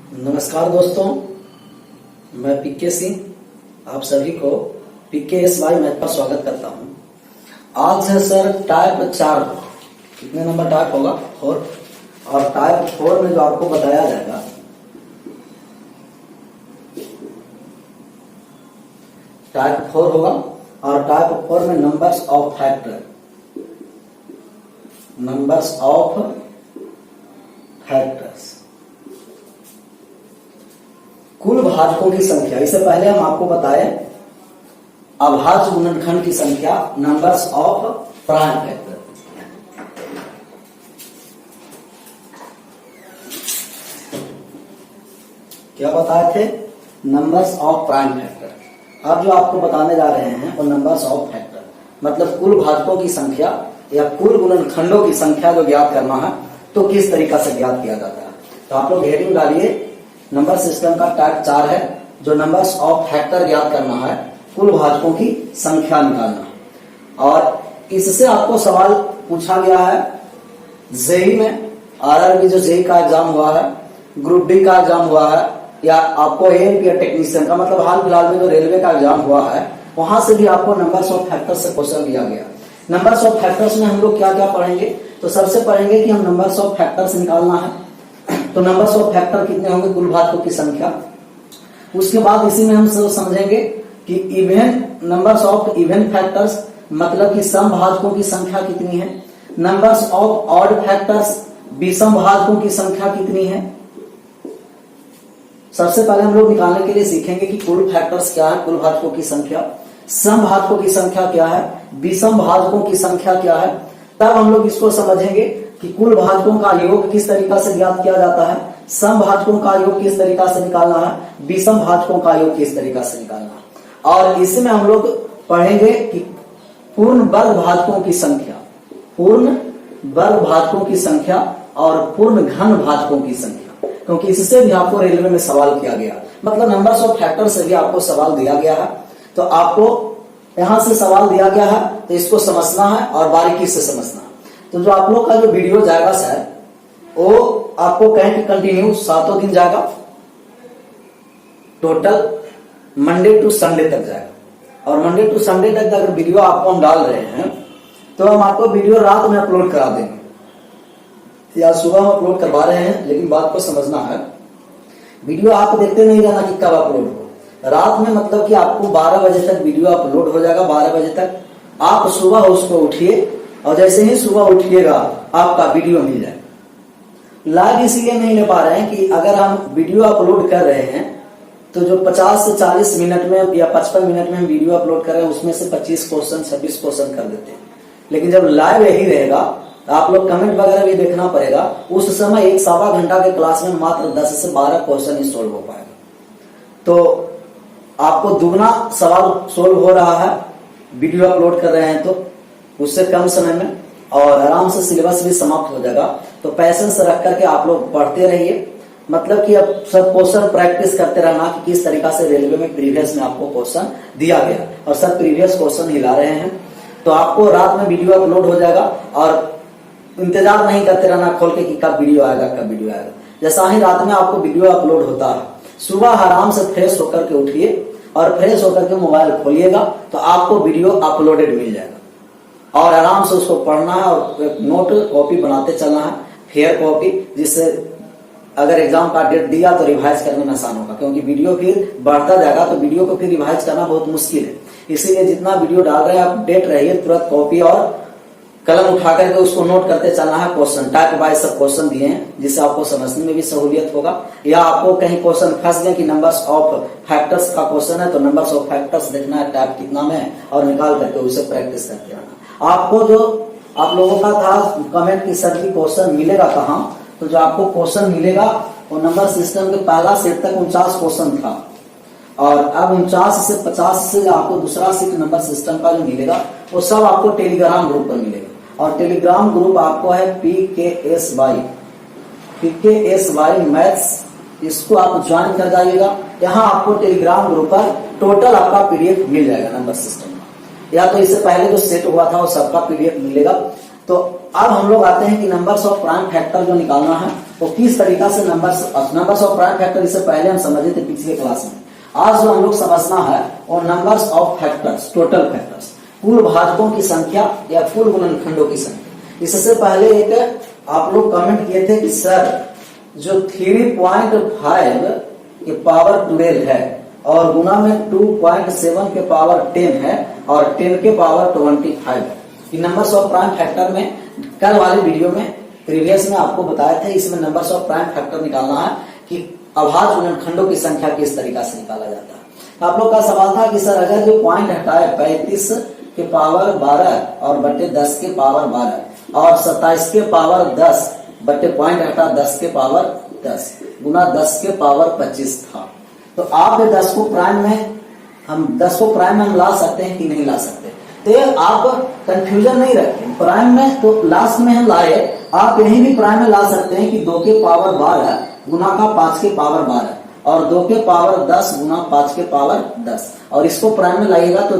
नमस्कार दोस्तों, मैं पीके सिंह आप सभी को PKSY मैथ पर स्वागत करता हूं। आज है सर टाइप 4। कितने नंबर टाइप होगा? 4। और टाइप 4 में जो आपको बताया जाएगा टाइप 4 होगा। और टाइप 4 में numbers of factor, numbers of factors, कुल भाजकों की संख्या। इससे पहले हम आपको बताए अभाज्य गुणनखंड की संख्या, नंबर्स ऑफ प्राइम फैक्टर। क्या बताए थे? Numbers of prime factor. अब जो आपको बताने जा रहे हैं वो नंबर्स ऑफ फैक्टर, मतलब कुल भाजकों की संख्या या कुल गुणनखंडों की संख्या जो ज्ञात करना है तो किस तरीका से ज्ञात किया जाता है। तो आप लोग हेडिंग डालिए, नंबर सिस्टम का टाइप 4 है जो नंबर्स ऑफ फैक्टर ज्ञात करना है, कुल भाजकों की संख्या निकालना। और इससे आपको सवाल पूछा गया है जेई में, आरआरबी जो जेई का एग्जाम हुआ है, ग्रुप डी का एग्जाम हुआ है, या आपको एएमपी या टेक्नीशियन का, मतलब हाल फिलहाल में जो रेलवे का एग्जाम हुआ है, वहां से भी आपको नंबर्स ऑफ फैक्टर्स से क्वेश्चन दिया गया। नंबर्स ऑफ फैक्टर्स में हम लोग क्या क्या पढ़ेंगे? तो सबसे पढ़ेंगे कि हम नंबर्स ऑफ फैक्टर्स निकालना है। तो नंबर्स ऑफ फैक्टर कितने होंगे? कुल भाजकों की संख्या। उसके बाद इसी में हम सब समझेंगे कि even numbers of even factors, मतलब कि सम भाजकों की संख्या कितनी है। नंबर्स ऑफ ऑड फैक्टर्स, विषम भाजकों की संख्या कितनी है। सबसे पहले हम लोग निकालने के लिए सीखेंगे कि कुल फैक्टर्स क्या है, कुल भाजकों की संख्या, सम भाजकों की संख्या क्या है, विषम भाजकों की संख्या क्या है। तब हम लोग इसको समझेंगे कि कुल भाजकों का योग किस तरीका से ज्ञात किया जाता है, सम भाजकों का योग किस तरीका से निकालना है, विषम भाजकों का योग किस तरीका से निकालना है। और इसमें हम लोग पढ़ेंगे कि पूर्ण वर्ग भाजकों की संख्या, पूर्ण वर्ग भाजकों की संख्या और पूर्ण घन भाजकों की संख्या, क्योंकि इससे भी आपको रेलवे में सवाल किया गया, मतलब नंबर्स ऑफ फैक्टर से भी आपको सवाल दिया गया है। तो आपको यहां से सवाल दिया गया है तो इसको समझना है और बारीकी से समझना है। तो जो आप लोग का जो वीडियो जाएगा सर, वो आपको कहें कि कंटिन्यू 7 दिन जाएगा, टोटल मंडे टू संडे तक जाएगा। और मंडे टू संडे तक अगर वीडियो आपको हम डाल रहे हैं तो हम आपको वीडियो रात में अपलोड करा देंगे या सुबह में अपलोड करवा रहे हैं, लेकिन बात को समझना है। वीडियो आप देखते नहीं रहना कि कब अपलोड हो, रात में, मतलब कि आपको 12 बजे तक वीडियो अपलोड हो जाएगा। 12 बजे तक आप सुबह उसको उठिए और जैसे ही सुबह उठिएगा आपका वीडियो मिल जाए। लाइव इसलिए नहीं ले पा रहे हैं कि अगर हम वीडियो अपलोड कर रहे हैं तो जो 50 से 40 मिनट में या 55 मिनट में हम वीडियो अपलोड कर रहे हैं उसमें से 25 क्वेश्चन 26 क्वेश्चन कर देते हैं। लेकिन जब लाइव यही रहेगा तो आप लोग कमेंट वगैरह भी देखना पड़ेगा। उस समय 1-1.25 घंटा के क्लास में मात्र 10 से 12 क्वेश्चन ही सोल्व हो पाएगा। तो आपको दुगना सवाल सोल्व हो रहा है वीडियो अपलोड कर रहे हैं तो, उससे कम समय में, और आराम से सिलेबस भी समाप्त हो जाएगा। तो पैसेंस रख करके आप लोग पढ़ते रहिए, मतलब कि अब सब क्वेश्चन प्रैक्टिस करते रहना कि किस तरीका से रेलवे में प्रीवियस में आपको क्वेश्चन दिया गया, और सब प्रीवियस क्वेश्चन हिला रहे हैं। तो आपको रात में वीडियो अपलोड हो जाएगा और इंतजार नहीं करते रहना खोल के कि कब वीडियो आएगा, कब वीडियो आएगा। जैसा ही रात में आपको वीडियो अपलोड होता है, सुबह आराम से फ्रेश होकर के उठिए और फ्रेश होकर के मोबाइल खोलिएगा तो आपको वीडियो अपलोडेड मिल जाएगा। और आराम से उसको पढ़ना है और नोट कॉपी बनाते चलना है, फेयर कॉपी, जिससे अगर एग्जाम का डेट दिया तो रिवाइज करने में आसान होगा, क्योंकि वीडियो फिर बढ़ता जाएगा तो वीडियो को फिर रिवाइज करना बहुत मुश्किल है। इसीलिए जितना वीडियो डाल रहे हैं आप अपडेट रहिए, तुरंत कॉपी और कलम उठा करके उसको नोट करते चलना है। क्वेश्चन टाइप वाइज सब क्वेश्चन दिए हैं जिससे आपको समझने में भी सहूलियत होगा, या आपको कहीं क्वेश्चन फंस गए कि नंबर्स ऑफ फैक्टर्स का क्वेश्चन है तो नंबर्स ऑफ फैक्टर्स देखना है टाइप कितना में है और निकाल करके उसे प्रैक्टिस करते रहना। आपको जो आप लोगों का था कमेंट की सर की क्वेश्चन मिलेगा कहाँ, तो जो आपको क्वेश्चन मिलेगा वो नंबर सिस्टम के पहला सेट तक 49 क्वेश्चन था, और अब 49 से 50 से आपको दूसरा सेट नंबर सिस्टम का जो मिलेगा वो सब आपको टेलीग्राम ग्रुप पर मिलेगा। और टेलीग्राम ग्रुप आपको है PKSY मैथ्स, इसको आप ज्वाइन कर जाइएगा। यहाँ आपको टेलीग्राम ग्रुप पर टोटल आपका PDF मिल जाएगा नंबर सिस्टम का, या तो इससे पहले जो सेट हुआ था वो सबका PDF मिलेगा। तो अब हम लोग आते हैं कि नंबर्स ऑफ प्राइम फैक्टर जो निकालना है वो किस तरीका से नंबर्स ऑफ प्राइम फैक्टर, इससे पहले हम समझे थे पिछले क्लास में। आज जो हम लोग समझना है वो numbers of factors, total factors, कुल भाजकों की संख्या या कुल गुणनखंडों की संख्या। इससे पहले एक आप लोग कमेंट किए थे कि सर जो 3.5 के पावर 12 है और गुना में 2.7 के पावर 10 है और 10 के पावर 25 है, कि नंबर्स ऑफ प्राइम फैक्टर में कल वाले वीडियो में प्रीवियस में आपको बताया था। इसमें नंबर्स ऑफ प्राइम फैक्टर निकालना है कि अभाज्य गुणनखंडों की संख्या किस तरीका से निकाला जाता है। आप लोग का सवाल था कि सर अगर जो पॉइंट हटाए 35 के पावर 12 और बटे 10 के पावर 12 और 27 के पावर 10 बटे पॉइंट हटा 10 के पावर 10 गुना 10 के पावर 25 था, तो आप 10 को प्राइम में हम ला सकते हैं कि नहीं ला सकते। तो आप कंफ्यूजन नहीं रखें, प्राइम में तो लास्ट में हम लाए, आप यही भी प्राइम में ला सकते हैं कि 2 के पावर 12 गुना का 5 के पावर 12 और 2 के पावर 10 गुना 5 के पावर 10, और इसको प्राइम में लाइएगा तो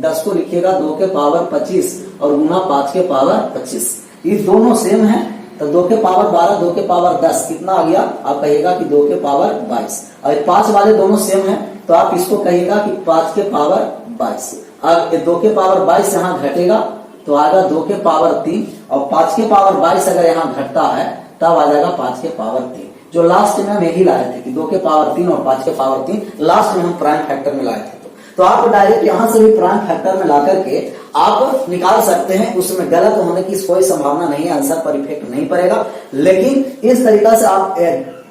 10 को लिखिएगा 2 के पावर 25 और गुना 5 के पावर 25। ये दोनों सेम है, तो 2 के पावर 12 2 के पावर 10 कितना आ गया, आप कहिएगा कि 2 के पावर 22। और 5 वाले दोनों सेम है तो आप इसको कहिएगा कि 5 के पावर 22। अब 2 के पावर 22 यहाँ घटेगा तो आएगा 2 के पावर 3 और 5 के पावर 22 अगर यहाँ घटता है तब आ जाएगा 5 के पावर 3, जो लास्ट में हम यही लाए थे कि 2 के पावर 3 और 5 के पावर 3 लास्ट में हम प्राइम फैक्टर में लाए थे। तो आप डायरेक्ट यहां से भी प्राइम फैक्टर में ला करके आप निकाल सकते हैं, उसमें गलत होने की कोई संभावना नहीं है, आंसर पर इफेक्ट नहीं पड़ेगा। लेकिन इस तरीका से आप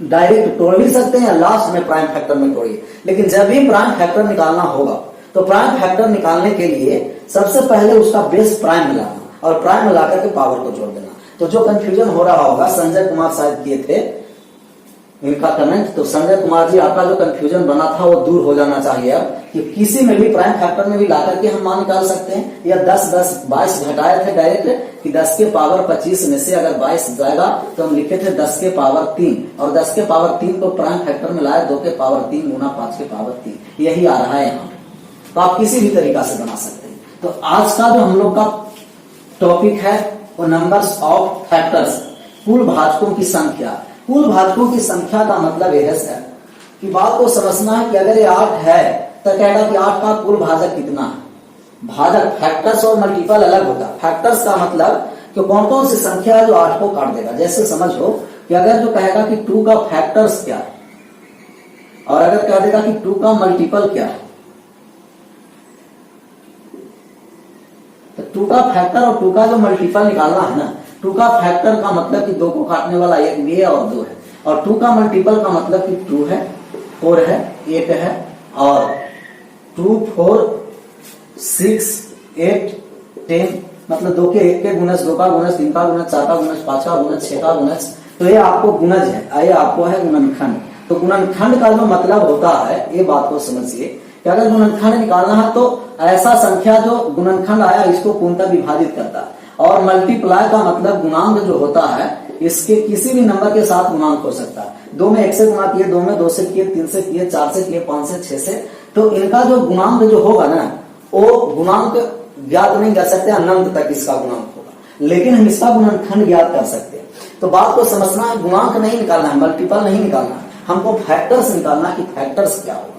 डायरेक्ट तोड़ भी सकते हैं या लास्ट में प्राइम फैक्टर में तोड़िए। लेकिन जब भी प्राइम फैक्टर निकालना होगा तो प्राइम फैक्टर निकालने के लिए सबसे पहले उसका बेस प्राइम मिलाना और प्राइम मिला करके पावर को जोड़ देना। तो जो कंफ्यूजन हो रहा होगा, संजय कुमार शायद किए थे इनका कमेंट, तो संजय कुमार जी आपका जो कंफ्यूजन बना था वो दूर हो जाना चाहिए अब, कि किसी में भी प्राइम फैक्टर में भी ला करके हम मान निकाल सकते हैं। या 10 घटाए थे डायरेक्ट कि 10 के पावर 25 में से अगर 22 जाएगा तो हम लिखे थे 10 के पावर 3 और 10 के पावर 3 को प्राइम फैक्टर में लाए 2 के पावर 3 गुना 5 के पावर 3, यही आ रहा है यहाँ। तो आप किसी भी तरीका से बना सकते हैं। तो आज का जो हम लोग का टॉपिक है वो नंबर्स ऑफ फैक्टर्स, कुल भाजकों की संख्या। कुल भाजकों की संख्या का मतलब यह है कि बात को समझना है कि अगर ये 8 है तो कहेगा कि 8 का कुल भाजक कितना है। भाजक फैक्टर्स और मल्टीपल अलग होता है। फैक्टर्स का मतलब कि कौन कौन सी संख्या है जो 8 को काट देगा। जैसे समझो कि अगर जो कहेगा कि 2 का फैक्टर्स क्या है और अगर कह देगा कि 2 का मल्टीपल क्या है, तो 2 का फैक्टर और 2 का जो मल्टीपल निकालना है ना, 2 का फैक्टर का मतलब कि 2 को काटने वाला एक भी है और 2 है, और 2 का मल्टीपल का मतलब कि 2 है, 4 है, 8 है, और 2, 4, 6, 8, 10 मतलब 2 के 1 के गुणज, 2 का गुणज, 3 का गुणज, 4 का गुणज, 5 का गुणज, 6 का गुणज। तो ये आपको गुणज है, ये आपको है गुणनखंड। तो गुणनखंड का जो मतलब होता है ये बात को समझिए कि अगर गुणनखंड निकालना है तो ऐसा संख्या जो गुणनखंड आया इसको पूर्णतः विभाजित करता है। और मल्टीप्लाई का मतलब गुणांक जो होता है इसके किसी भी नंबर के साथ गुणांक हो सकता है। 2 में 1 से गुणा किए, 2 में 2 से किए, 3 से किए, 4 से किए, 5 से, 6 से, तो इनका जो गुणांक जो होगा ना वो गुणांक ज्ञात नहीं कर सकते, अनंत तक इसका गुणांक होगा, लेकिन हम इसका गुणनखंड ज्ञात कर सकते हैं। तो बात को समझना है, गुणांक नहीं निकालना है, मल्टीपल नहीं निकालना है, हमको फैक्टर्स निकालना कि फैक्टर्स क्या होगा।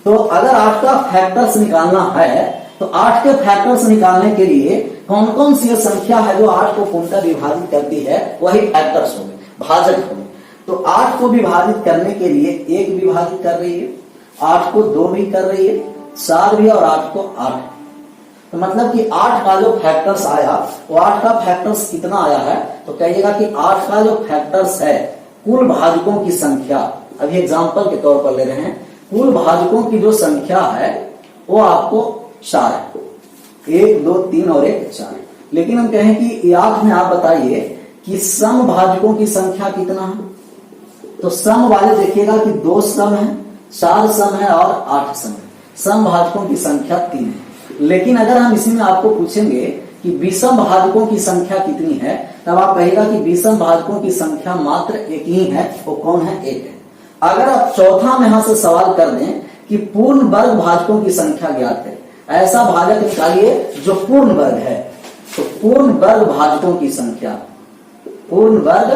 तो अगर 8 का फैक्टर्स निकालना है तो 8 के फैक्टर्स निकालने के लिए कौन कौन सी संख्या है जो 8 को पूर्णतः विभाजित करती है, वही फैक्टर्स होंगे, भाजक होंगे। तो 8 को विभाजित करने के लिए 1 विभाजित कर रही है, 8 को 2 भी कर रही है, 4 भी, और 8 को 8। तो मतलब कि 8 का जो फैक्टर्स आया वो 8 का फैक्टर्स कितना आया है, तो कहिएगा कि 8 का जो फैक्टर्स है कुल भाजकों की संख्या, अभी एग्जाम्पल के तौर पर ले रहे हैं, कुल भाजकों की जो संख्या है वो आपको 4 है, 1, 2, 3 और 1, 4। लेकिन हम कहें कि 8 में आप बताइए कि सम भाजकों की संख्या कितना है, तो सम वाले देखिएगा कि 2 सम है, 4 सम है और 8 सम है। सम भाजकों की संख्या 3 है। लेकिन अगर हम इसी में आपको पूछेंगे कि विषम भाजकों की संख्या कितनी है, तब आप कहेगा कि विषम भाजकों की संख्या मात्र 1 ही है, वो कौन है, 1 है। अगर आप चौथा में यहां से सवाल कर दें कि पूर्ण वर्ग भाजकों की संख्या ज्ञात है, ऐसा भाजक निकालिए जो पूर्ण वर्ग है, तो पूर्ण वर्ग भाजकों की संख्या, पूर्ण वर्ग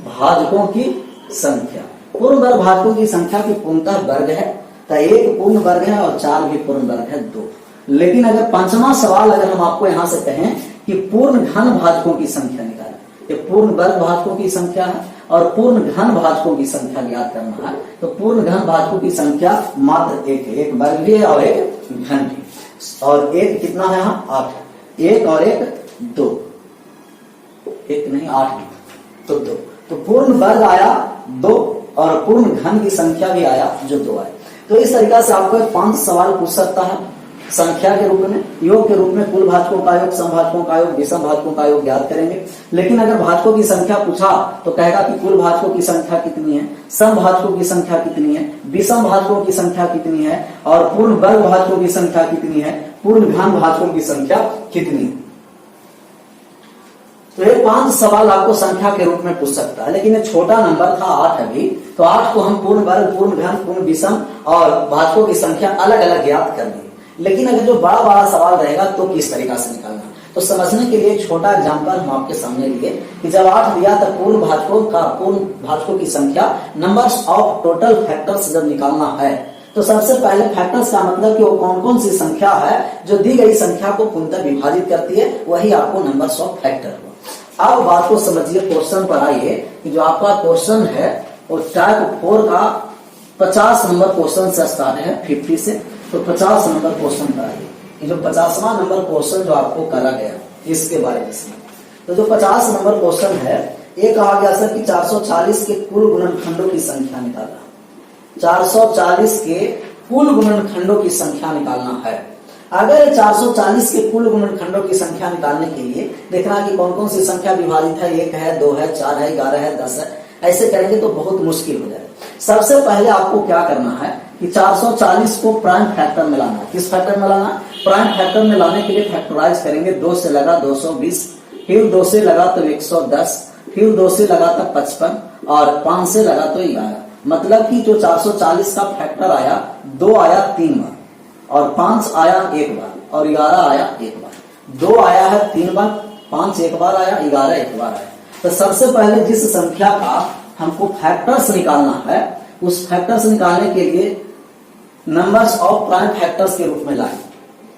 भाजकों की संख्या। पूर्ण वर्ग भाजकों की संख्या की पूर्णतः वर्ग है, तो एक पूर्ण वर्ग है और 4 भी पूर्ण वर्ग है 2। लेकिन अगर पांचवा सवाल अगर हम आपको यहां से कहें कि पूर्ण घन भाजकों की संख्या निकालें, ये पूर्ण वर्ग भाजकों की संख्या है और पूर्ण घन भाजकों की संख्या ज्ञात करना है, तो पूर्ण घन भाजकों की संख्या मात्र एक है, एक वर्ग भी है और एक घन भी, और एक कितना है यहाँ 8, एक और एक 2, एक नहीं 8 तो 2, तो पूर्ण वर्ग आया 2 और पूर्ण घन की संख्या भी आया जो 2 आया। तो इस तरीका से आपको 5 सवाल पूछ सकता है संख्या के रूप में, योग के रूप में कुल भाजकों का योग, समभाजकों का योग, विषम भाजकों का योग ज्ञात करेंगे। लेकिन अगर भाजकों की संख्या पूछा तो कहेगा कि कुल भाजकों की संख्या कितनी है, सम भाजकों की संख्या कितनी है, विषम भाजकों की संख्या कितनी है और पूर्ण वर्ग भाजकों की संख्या कितनी है, पूर्ण घन भाजकों की संख्या कितनी है। तो ये 5 सवाल आपको संख्या के रूप में पूछ सकता है। लेकिन ये छोटा नंबर था 8 अभी, तो 8 को हम पूर्ण वर्ग, पूर्ण घन, पूर्ण विषम और भाजकों की संख्या अलग अलग ज्ञात कर दी। लेकिन अगर जो बड़ा बड़ा सवाल रहेगा तो किस तरीका से निकालना, तो समझने के लिए एक छोटा एग्जांपल हम आपके सामने लिए कि जब 8 दिया तो पूर्ण भाजकों की संख्या, नंबर्स ऑफ टोटल फैक्टर्स जब निकालना है, तो सबसे पहले फैक्टर्स का मतलब कि वो कौन कौन सी संख्या है जो दी गई संख्या को पूर्णतः विभाजित करती है, वही आपको नंबर्स ऑफ फैक्टर हुआ। अब बात को समझिए, क्वेश्चन पर आइए कि जो आपका क्वेश्चन है वो टाइप 4 का 50 नंबर क्वेश्चन से स्टार्ट है, 50 से, तो 50 नंबर क्वेश्चन पर आइए। जो 50वां नंबर क्वेश्चन जो आपको करा गया इसके बारे में, तो जो 50 नंबर क्वेश्चन है, ये कहा गया सर कि 440 के कुल गुणनखंडों की संख्या निकालना, 440 के कुल गुणनखंडों की संख्या निकालना है। अगर 440 के कुल गुणनखंडों की संख्या निकालने के लिए देखना कि कौन कौन सी संख्या विभाजित है, 1 है, 2 है, 4 है, 11 है, 10 है, ऐसे करेंगे तो बहुत मुश्किल हो जाए। सबसे पहले आपको क्या करना है कि 440 को प्राइम फैक्टर में लाना। किस फैक्टर में लाना? प्राइम फैक्टर में लाने के लिए फैक्टराइज करेंगे। 2 से लगा 220, फिर 2 से लगा तो 110, फिर 2 से लगा तो 55 और 5 से लगा तो 11। मतलब कि जो 440 का फैक्टर आया, 2 आया 3 बार और 5 आया 1 बार और 11 आया 1 बार। 2 आया है 3 बार, 5 1 बार आया, 11 1 बार आया। तो सबसे पहले जिस संख्या का हमको फैक्टर्स निकालना है, उस फैक्टर्स निकालने के लिए नंबर्स ऑफ प्राइम फैक्टर्स के रूप में लाए।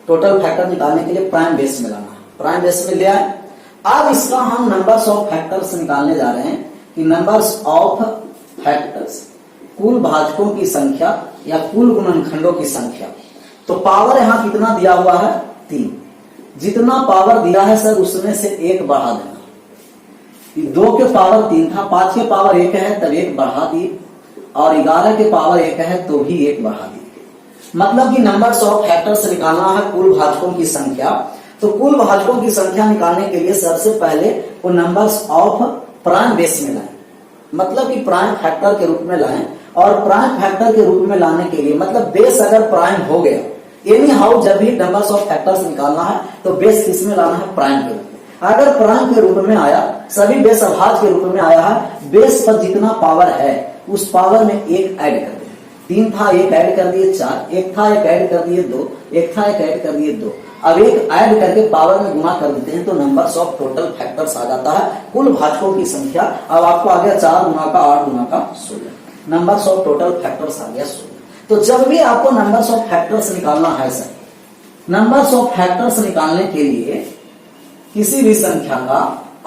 टोटल फैक्टर निकालने के लिए प्राइम बेस में लाना है, प्राइम बेस में ले आए। अब इसका हम नंबर्स ऑफ फैक्टर्स निकालने जा रहे हैं कि नंबर्स ऑफ फैक्टर्स, कुल भाजकों की संख्या या कुल गुणनखंडों की संख्या। तो पावर यहां कितना दिया हुआ है? 3। जितना पावर दिया है सर उसमें से 1 बढ़ा देना। 2 के पावर 3 था, 5 के पावर 1 है तब 1 बढ़ा दिए और 11 के पावर 1 है तो भी 1 बढ़ा दिए। मतलब कि नंबर्स ऑफ फैक्टर्स निकालना है कुल भाजकों की संख्या। तो कुल भाजकों की संख्या निकालने के लिए सबसे पहले वो नंबर्स ऑफ प्राइम बेस में लाएं, मतलब कि प्राइम फैक्टर के रूप में लाएं। और प्राइम फैक्टर के रूप में लाने के लिए मतलब बेस अगर प्राइम हो गया, एनी हाउ जब भी नंबर्स ऑफ फैक्टर्स निकालना है तो बेस किस में लाना है? प्राइम के रूप में। अगर प्राइम के रूप में आया, सभी बेस अभाज्य के रूप में आया है, बेस पर जितना पावर है उस पावर में 1 ऐड कर दिए। 3 था 1 ऐड कर दिए 4, 1 था 1 ऐड कर दिए 2, 1 था 1 ऐड कर दिए 2। अब 1 ऐड करके पावर में गुणा कर देते हैं तो नंबर्स ऑफ टोटल फैक्टर्स आ जाता है, कुल भाजकों की संख्या। अब आपको आ गया 4 गुना का 8 गुना का 16, नंबर्स ऑफ टोटल फैक्टर्स आ गया 16। तो जब भी आपको नंबर्स ऑफ फैक्टर्स निकालना है सर, नंबर्स ऑफ फैक्टर्स निकालने के लिए किसी भी संख्या का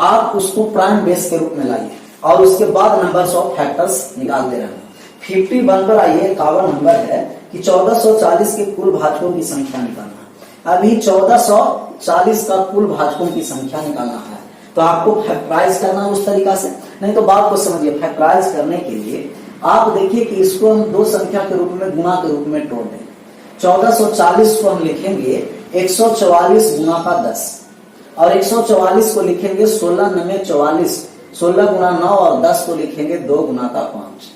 आप उसको प्राइम बेस के रूप में लाइए और उसके बाद नंबर्स ऑफ फैक्टर्स निकालते रहना। 51 पर आइए, 51 नंबर है कि 1440 के कुल भाजकों की संख्या निकालना। अभी 1440 का कुल भाजकों की संख्या निकालना है तो आपको फैक्टराइज करना उस तरीका से। नहीं तो बात को समझिए, फैक्टराइज करने के लिए आप देखिए कि इसको हम 2 संख्या के रूप में, गुणा के रूप में तोड़ दें। 1440 को हम लिखेंगे 144 गुना का 10 और 144 को लिखेंगे 16 9 44, 16 गुना 9 और 10 को लिखेंगे 2 गुना का 5।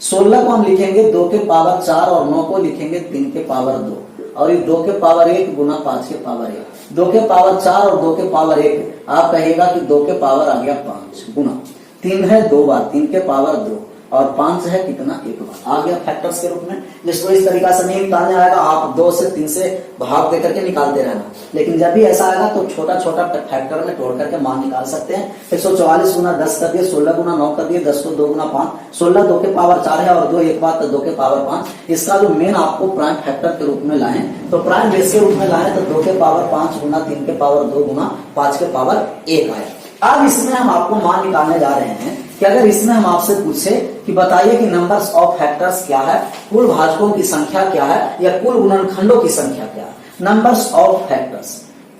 16 को हम लिखेंगे 2 के पावर 4 और 9 को लिखेंगे 3 के पावर 2 और ये 2 के पावर 1 गुना 5 के पावर 1। 2 के पावर 4 और 2 के पावर 1 आप कहेगा कि 2 के पावर आ गया 5 गुना 3 है 2 बार, 3 के पावर 2 और 5 है कितना, 1 बार आ गया फैक्टर्स के रूप में। जिसको इस तरीका से नहीं निकालने आएगा, आप 2 से 3 से भाग देकर के निकालते रहना। लेकिन जब भी ऐसा आएगा तो छोटा छोटा फैक्टर में तोड़ करके मान निकाल सकते हैं। 144 गुना 10 कर दिए, 16 गुना 9 कर दिए, 10 को 2 गुना 5, 16 2 के पावर 4 है और 2 एक बार तो 2 के पावर 5। इसका जो मेन आपको प्राइम फैक्टर के रूप में लाएं तो प्राइम बेस के रूप में लाएं तो 2 के पावर 5 गुना 3 के पावर 2 गुना 5 के पावर 1 आए। अब इसमें हम आपको मान निकालने जा रहे हैं कि अगर इसमें हम आपसे पूछे कि बताइए कि नंबर्स ऑफ फैक्टर्स क्या है, कुल भाजकों की संख्या क्या है या कुल गुणनखंडों की संख्या क्या है। नंबर्स ऑफ फैक्टर्स,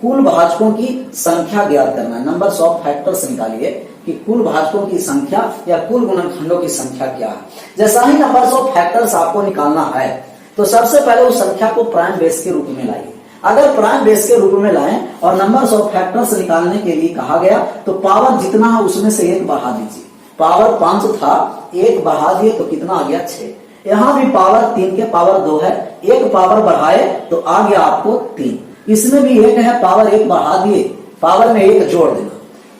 कुल भाजकों की संख्या ज्ञात करना है। नंबर्स ऑफ फैक्टर्स निकालिए कि कुल भाजकों की संख्या या कुल गुणनखंडों की संख्या क्या है। जैसा ही नंबर्स ऑफ फैक्टर्स आपको निकालना है तो सबसे पहले उस संख्या को प्राइम बेस के रूप में लाइए। अगर प्राइम बेस के रूप में लाएं और नंबर्स ऑफ फैक्टर्स निकालने के लिए कहा गया तो पावर जितना है उसमें से 1 बढ़ा दीजिए। पावर 5 था, 1 बढ़ा दिए तो कितना आ गया, 6। यहां भी पावर 3 के पावर 2 है, 1 पावर बढ़ाए तो आ गया आपको 3। इसमें भी 1 है, पावर 1 बढ़ा दिए, पावर में 1 जोड़ देना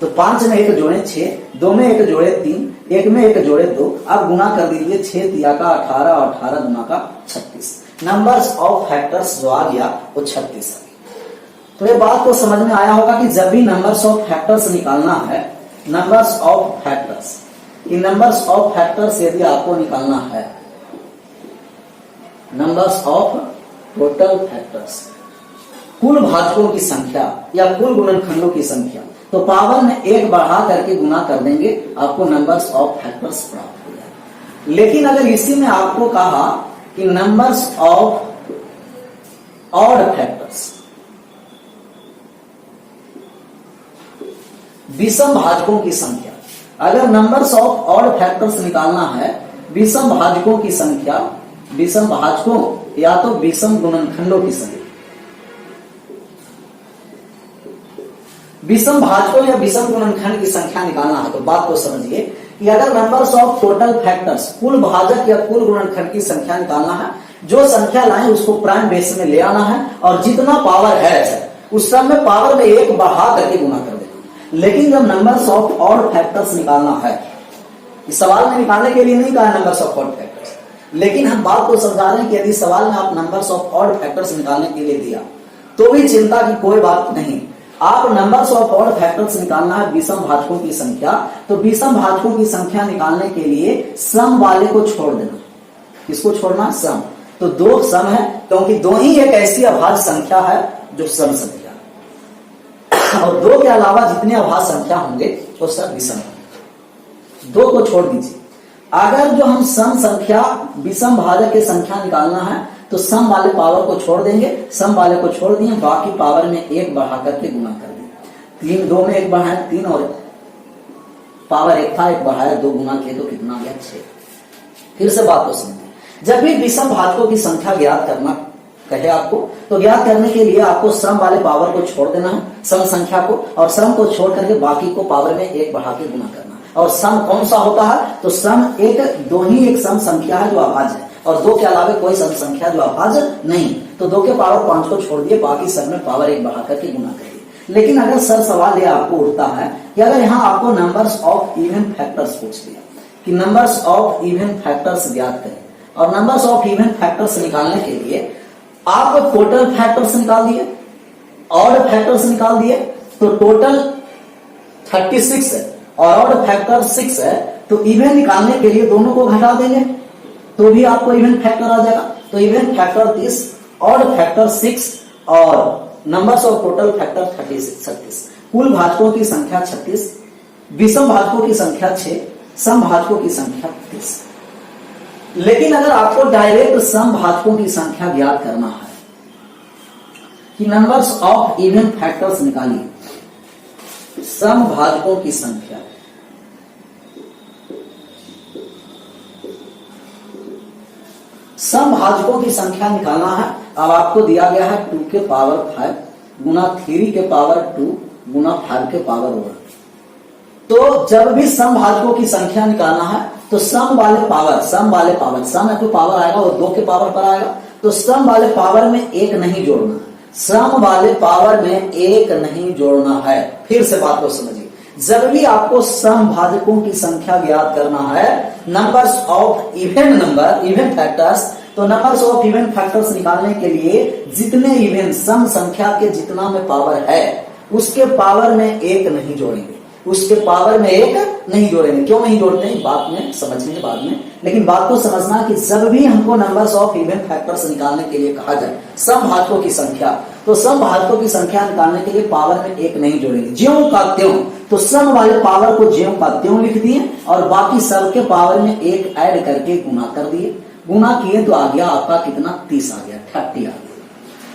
तो 5 में 1 जोड़े 6, 2 में 1 जोड़े 3, 1 में 1 जोड़े 2। अब गुना कर दीजिए, 6 तिया का 18 और 18 गुना का 36। नंबर्स ऑफ फैक्टर्स जो आ गया वो 36 है। तो ये बात तो समझ में आया होगा कि जब भी नंबर्स ऑफ फैक्टर्स निकालना है, numbers of factors, in numbers of factors यदि आपको निकालना है, नंबर्स ऑफ टोटल फैक्टर्स, कुल भाजकों की संख्या या कुल गुणनखंडों की संख्या, तो पावर में 1 बढ़ा करके गुना कर देंगे, आपको नंबर्स ऑफ फैक्टर्स प्राप्त हो जाएगा। लेकिन अगर इसी में आपको कहा कि नंबर्स ऑफ ऑड फैक्टर्स, विषम भाजकों की संख्या, अगर नंबर्स ऑफ ऑड फैक्टर्स निकालना है, विषम भाजकों की संख्या, विषम भाजकों या तो विषम गुणनखंडों की संख्या, विषम भाजकों या विषम गुणनखंड की संख्या निकालना है तो बात को समझिए कि अगर नंबर्स ऑफ टोटल फैक्टर्स, कुल भाजक या कुल गुणनखंड की संख्या निकालना है, जो संख्या लाएं उसको प्राइम बेस में ले आना है और जितना पावर है उस सब में पावर में 1 बढ़ा करके गुना कर देना। लेकिन जब नंबर्स ऑफ ऑड फैक्टर्स निकालना है, इस सवाल में निकालने के लिए नहीं कहा नंबर्स ऑफ ऑड फैक्टर्स, लेकिन हम बात को समझा रहे हैं कि यदि सवाल में आप नंबर्स ऑफ ऑड फैक्टर्स निकालने के लिए दिया तो भी चिंता की कोई बात नहीं। आप नंबर्स ऑफ ऑड फैक्टर्स निकालना है विषम भाजकों की संख्या, तो विषम भाजकों की संख्या निकालने के लिए सम वाले को छोड़ देना। किसको छोड़ना, सम। तो 2 सम है क्योंकि 2 ही एक ऐसी अभाज्य संख्या है जो सम संख्या, और 2 के अलावा जितने अभाज्य संख्या होंगे वो सब विषम होंगे। 2 को छोड़ दीजिए। अगर जो हम सम संख्या विषम भाजक की संख्या निकालना है तो सम वाले पावर को छोड़ देंगे, सम वाले को छोड़ दिए, बाकी पावर में 1 बढ़ा करके गुना कर दिए। 3 2 में 1 बढ़ाया 3 और पावर 1 था, 1 बढ़ाया 2 गुना किए तो कितना गया, 6। फिर से बात को समझिए, जब भी विषम भाजकों की संख्या ज्ञात करना कहे आपको तो ज्ञात करने के लिए आपको सम वाले पावर को छोड़ देना है, सम संख्या को, और सम को छोड़ करके बाकी को पावर में 1 बढ़ा के गुना करना। और सम कौन सा होता है, तो सम 2 ही एक सम संख्या है जो अभाज्य है, और 2 के अलावा कोई सम संख्या जो अभाज्य नहीं। तो 2 के पावर 5 को छोड़ दिए, बाकी सब में पावर 1 बढ़ा करके गुना कर दिए। लेकिन अगर सर सवाल ये आपको उठता है कि अगर यहाँ आपको नंबर्स ऑफ इवन फैक्टर्स पूछ दिया कि नंबर्स ऑफ इवन फैक्टर्स ज्ञात करें, और नंबर्स ऑफ इवन फैक्टर्स निकालने के लिए आप टोटल फैक्टर्स निकाल दिए, ऑड फैक्टर्स निकाल दिए, तो टोटल 36 है और ऑड फैक्टर 6 है, तो इवन निकालने के लिए दोनों को घटा देंगे तो भी आपको इवन फैक्टर आ जाएगा। तो इवन फैक्टर 30, ऑड फैक्टर 6 और नंबर्स ऑफ टोटल फैक्टर 36। कुल भाजकों की संख्या 36, विषम भाजकों की संख्या 6, सम भाजकों की संख्या 30। लेकिन अगर आपको डायरेक्ट सम भाजकों की संख्या ज्ञात करना है कि नंबर्स ऑफ इवन फैक्टर्स निकालिए, सम भाजकों की संख्या, सम भाजकों की संख्या निकालना है। अब आपको दिया गया है 2 के पावर 5 गुना 3 के पावर 2 गुना 5 के पावर 1। तो जब भी सम भाजकों की संख्या निकालना है तो सम वाले पावर, सम में कोई पावर आएगा वो 2 के पावर पर आएगा, तो सम वाले पावर में 1 नहीं जोड़ना, सम वाले पावर में 1 नहीं जोड़ना है। फिर से बात को समझिए, जब भी आपको समभाजकों की संख्या ज्ञात करना है, numbers of even number, even factors, तो नंबर्स ऑफ इवन फैक्टर्स निकालने के लिए जितने इवन सम संख्या के जितना में पावर है उसके पावर में एक नहीं जोड़ेंगे, उसके पावर में एक नहीं जोड़ेंगे। क्यों नहीं जोड़ते हैं बात में समझेंगे बाद में, लेकिन बात को समझना कि जब भी हमको नंबर्स ऑफ इवन फैक्टर्स निकालने के लिए कहा जाए समभाजकों की संख्या, तो समभाजकों की संख्या निकालने के लिए पावर में एक नहीं जोड़ेंगे, ज्यों का त्यों। तो सम वाले पावर को ज्यों का त्यों लिख दिए और बाकी सबके पावर में एक ऐड करके गुना कर दिए। गुना किए तो आ गया आपका कितना, 30 आ गया, 30 आ गया।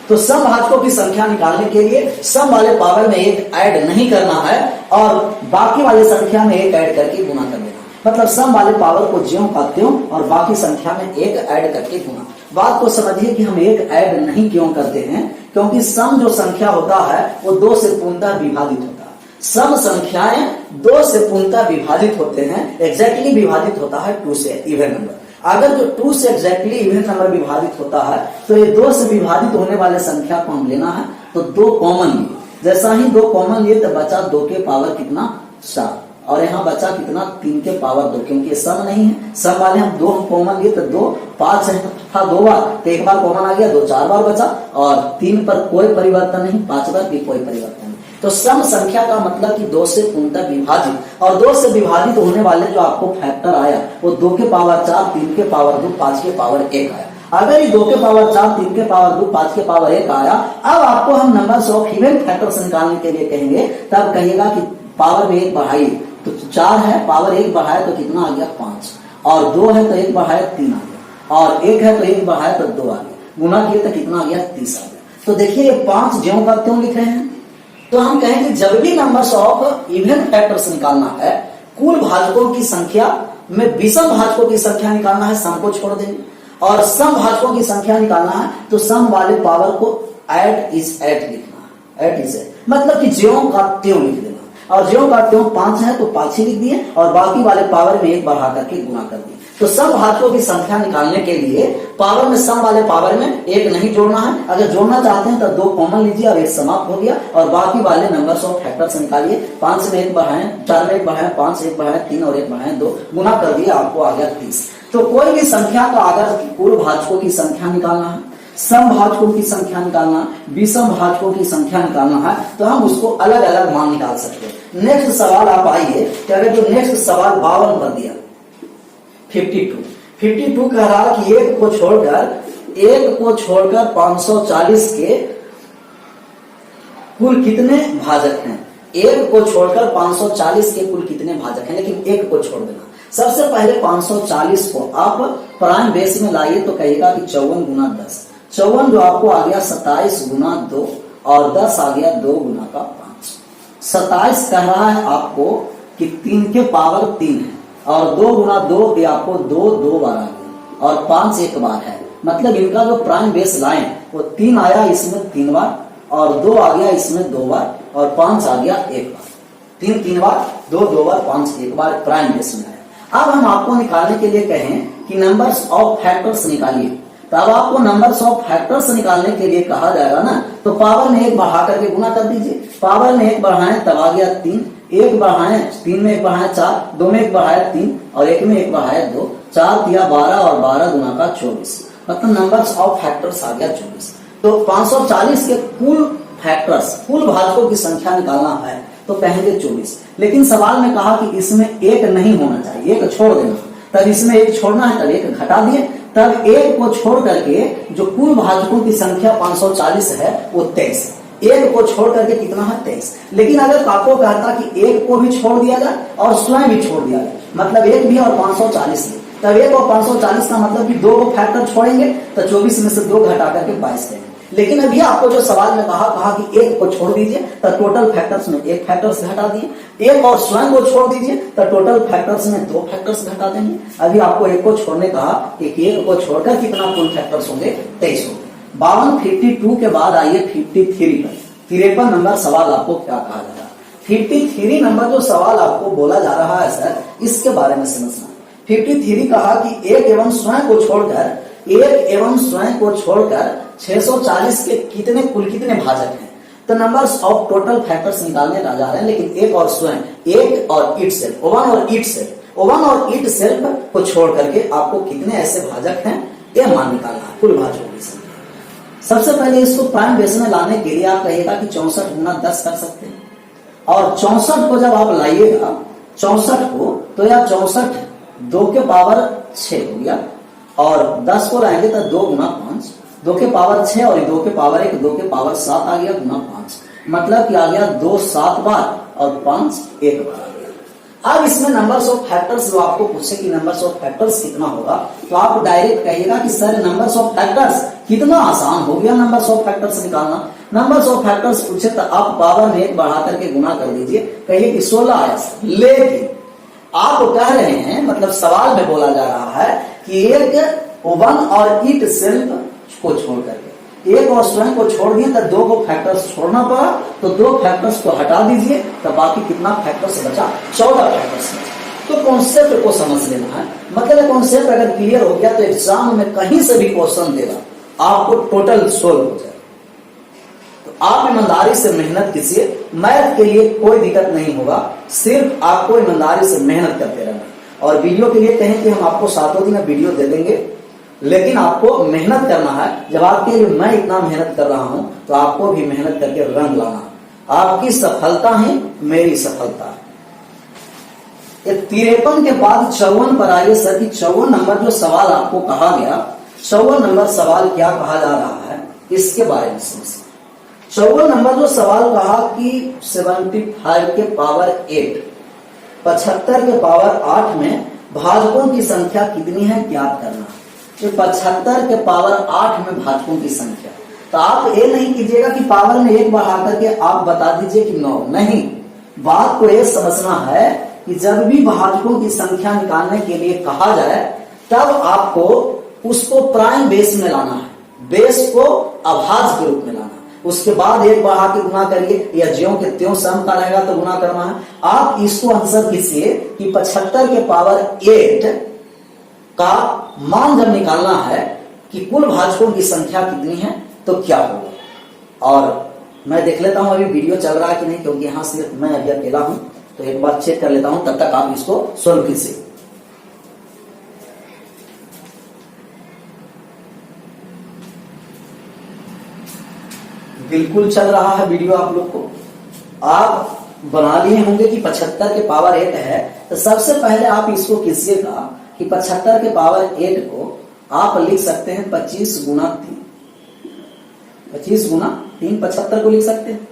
तो समभाजकों की संख्या निकालने के लिए सम वाले पावर में एक ऐड नहीं करना है और बाकी वाले संख्या में एक ऐड करके गुना कर देना। मतलब सम वाले पावर को ज्यों का त्यों और बाकी संख्या में एक ऐड करके गुना। बात को समझिए कि हम एक ऐड नहीं क्यों करते हैं, क्योंकि सम जो संख्या होता है वो 2 से पूर्णतः विभाजित होता है। सम संख्याएं 2 से पूर्णतः विभाजित होते हैं, एग्जैक्टली विभाजित होता है 2 से इवन नंबर। अगर जो 2 से एग्जैक्टली इवन नंबर विभाजित होता है तो ये 2 से विभाजित होने वाले संख्या को हम लेना है, तो 2 कॉमन लिए। जैसा ही 2 कॉमन लिए तो बचा 2 के पावर कितना, 4, और यहाँ बचा कितना, 3 के पावर 2, क्योंकि ये सम नहीं है। सम वाले हम 2 कॉमन लिए तो 2, 5 था 2 बार, तो एक बार कॉमन आ गया, 2 4 बार बचा, और 3 पर कोई परिवर्तन नहीं, 5 बार भी कोई परिवर्तन नहीं। तो सम संख्या का मतलब कि 2 से पूर्णतः विभाजित, और 2 से विभाजित होने वाले जो आपको फैक्टर आया वो 2 के पावर 4, 3 के पावर 2, 5 के पावर 1 आया। अगर ये 2 के पावर 4, 3 के पावर 2, 5 के पावर 1 आया, अब आपको हम नंबर्स ऑफ इवन फैक्टर्स निकालने के लिए कहेंगे, तब कहिएगा कि पावर में 1 बढ़ाइए, तो 4 है, पावर 1 बढ़ाए तो कितना आ गया, 5, और 2 है तो 1 बढ़ाए 3 आ गया, और 1 है तो 1 बढ़ाए तो 2 आ गया, गुना किए तो कितना आ गया, 30 आ गया। तो देखिए ये 5 ज्यों का त्यों लिख रहे हैं। तो हम कहेंगे जब भी नंबर्स ऑफ इवन फैक्टर्स निकालना है, कुल भाजकों की संख्या में विषम भाजकों की संख्या निकालना है, सम को छोड़ देंगे, और सम भाजकों की संख्या निकालना है तो सम वाले पावर को ऐड इज ऐड लिखना है, ऐड इज ऐड, मतलब कि ज्यों का त्यों लिख देना। और ज्यों का त्यों 5 है तो 5 ही लिख दिए और बाकी वाले पावर में 1 बढ़ा करके गुना कर दिए। तो सम भाजकों की संख्या निकालने के लिए पावर में सम वाले पावर में 1 नहीं जोड़ना है। अगर जोड़ना चाहते हैं तो 2 कॉमन लीजिए और 1 समाप्त हो गया, और बाकी वाले नंबर्स ऑफ फैक्टर्स निकालिए। 5 में 1 बढ़ाएं, 4 में 1 बढ़ाएं, 5 1 बढ़ाएं, 3 और 1 बढ़ाएं 2, गुना कर दिया, आपको आ गया 30। तो कोई भी संख्या का अगर कुल भाजकों की संख्या निकालना है, सम भाजकों की संख्या निकालना, विषम भाजकों की संख्या निकालना है, तो हम उसको अलग अलग मान निकाल सकते हैं। नेक्स्ट सवाल आप आइए कि अगर जो नेक्स्ट सवाल 52 कर दिया, 52 कह रहा कि एक को छोड़कर 540 के कुल कितने भाजक हैं। एक को छोड़कर 540 के कुल कितने भाजक हैं, लेकिन एक को छोड़ देना। सबसे पहले 540 को आप प्राइम बेस में लाइए तो कहेगा कि 54 गुना 10, 54 जो आपको आ गया 27 गुना 2, और 10 आ गया 2 गुना का 5। 27 कह रहा है आपको कि 3 के पावर 3 है, और 2 गुना 2 भी आपको 2 बार आ गया, और 5 1 बार है। मतलब इनका जो प्राइम बेस लाइन वो 3 आया इसमें 3 बार, और 2 आ गया इसमें 2 बार, और 5 आ गया 1 बार। 3 3 बार, 2 2 बार, 5 1 बार प्राइम बेस में आया। अब हम आपको निकालने के लिए कहें कि नंबर्स ऑफ फैक्टर्स निकालिए, तो अब आपको नंबर्स ऑफ फैक्टर्स निकालने के लिए कहा जाएगा ना, तो पावर में 1 बढ़ा करके गुना कर दीजिए। पावर में 1 बढ़ाएं तब आ गया 3, 1 बढ़ाएं, 3 में 1 बढ़ाएं 4, 2 में 1 बढ़ाएं 3, और 1 में 1 बढ़ाएं 2, 4 दिया 12, और 12 गुना का 24, मतलब नंबर्स ऑफ फैक्टर्स आ गया 24। तो 540 के कुल फैक्टर्स, कुल भाजकों की संख्या निकालना है तो कहेंगे 24। लेकिन सवाल में कहा कि इसमें 1 नहीं होना चाहिए, 1 छोड़ देना, तब इसमें 1 छोड़ना है, तब 1 घटा दिए, तब 1 को छोड़ करके जो कुल भाजकों की संख्या 540 है वो 23। 1 को छोड़ करके कितना है, 23। लेकिन अगर आपको कहता कि 1 को भी छोड़ दिया जाए और स्वयं भी छोड़ दिया जाए, मतलब 1 भी और 540 भी, तब 1 और 540 का मतलब कि 2 को फैक्टर छोड़ेंगे तो 24 में से 2 घटा करके 22 देंगे। लेकिन अभी आपको जो सवाल में कहा कि 1 को छोड़ दीजिए तो टोटल फैक्टर्स में 1 फैक्टर्स घटा दिए, 1 और स्वयं को छोड़ दीजिए तो टोटल फैक्टर्स में 2 फैक्टर्स घटा देंगे। अभी आपको 1 को छोड़ने कहा कि 1 को छोड़कर कितना कुल फैक्टर्स होंगे, 23 होंगे। 52 52 के बाद आइए 53 पर। 53 नंबर सवाल आपको क्या कहा जा रहा है। 53 नंबर जो सवाल आपको बोला जा रहा है सर, इसके बारे में समझना। 53 कहा कि 1 एवं स्वयं को छोड़कर 640 के कुल कितने भाजक हैं। तो नंबर्स ऑफ टोटल फैक्टर्स निकालने जा रहे हैं, लेकिन एक और स्वयं, एक और इट सेल्फ, वन और इट सेल्फ, वन और इट सेल्फ को छोड़ करके आपको कितने ऐसे भाजक हैं ये मान निकालना है, कुल भाजकों की संख्या। सबसे पहले इसको प्राइम बेस में लाने के लिए आप कहिएगा कि 64 गुना 10 कर सकते हैं, और 64 को जब आप लाइएगा 64 को, तो यह 64 2 के पावर 6 हो गया, और 10 को लाएंगे तो 2 गुना 5, 2 के पावर 6 और 2 के पावर 1, 2 के पावर 7 आ गया गुना 5, मतलब कि आ गया 2 7 बार और 5 1 बार आ गया। अब इसमें नंबर्स ऑफ फैक्टर्स जो आपको पूछे कि नंबर्स ऑफ फैक्टर्स कितना होगा, तो आप डायरेक्ट कहिएगा कि सर नंबर्स ऑफ फैक्टर्स कितना आसान हो गया नंबर्स ऑफ फैक्टर्स निकालना। नंबर्स ऑफ फैक्टर्स पूछे तो आप पावर में 1 बढ़ा करके गुना कर दीजिए, कहिए कि 16 आया। लेकिन आप कह रहे हैं, मतलब सवाल में बोला जा रहा है कि एक वन और इट सेल्फ को छोड़ करके, एक और स्वयं को छोड़ दिए तो 2 को फैक्टर्स छोड़ना पड़ा, तो 2 फैक्टर्स को हटा दीजिए तो बाकी कितना फैक्टर्स बचा, 14 फैक्टर्स बचा। तो कॉन्सेप्ट को समझ लेना है, मतलब कॉन्सेप्ट अगर क्लियर हो गया तो एग्जाम में कहीं से भी क्वेश्चन देगा आपको टोटल सोल्व हो जाए। तो आप ईमानदारी से मेहनत कीजिए, मैथ के लिए कोई दिक्कत नहीं होगा, सिर्फ आपको ईमानदारी से मेहनत करते रहना। और वीडियो के लिए कहें कि हम आपको 7 दिन वीडियो दे देंगे, लेकिन आपको मेहनत करना है। जब आपके लिए मैं इतना मेहनत कर रहा हूं तो आपको भी मेहनत करके रंग लाना। आपकी सफलता है मेरी सफलता है। 53 के बाद 54 पर आइए सर कि 54 नंबर जो सवाल आपको कहा गया, 54 नंबर सवाल क्या कहा जा रहा है इसके बारे में समझिए। 54 नंबर जो सवाल कहा कि 75 के पावर 8, 75 के पावर 8 में भाजकों की संख्या कितनी है ज्ञात करना। तो 75 के पावर 8 में भाजकों की संख्या, तो आप ये नहीं कीजिएगा कि पावर में 1 बढ़ा करके आप बता दीजिए कि 9, नहीं। बात को ये समझना है कि जब भी भाजकों की संख्या निकालने के लिए कहा जाए तब आपको उसको प्राइम बेस में लाना है, बेस को अभाज्य के रूप में लाना। उसके बाद 1 बढ़ा के गुना करिए, या ज्यों के त्यों सम का रहेगा तो गुना करना है। आप इसको आंसर कीजिए कि 75 के पावर 8 का मान जब निकालना है कि कुल भाजकों की संख्या कितनी है तो क्या होगा। और मैं देख लेता हूं अभी वीडियो चल रहा है कि नहीं, क्योंकि यहां सिर्फ मैं अभी अकेला हूं, तो एक बार चेक कर लेता हूं, तब तक आप इसको सोल्व कीजिए। बिल्कुल चल रहा है वीडियो आप लोग को। आप बना लिए होंगे कि 75 के पावर 8 है, तो सबसे पहले आप इसको कीजिएगा कि 75 के पावर 8 को आप लिख सकते हैं 25 गुना 3, 25 गुना 3 75 को लिख सकते हैं,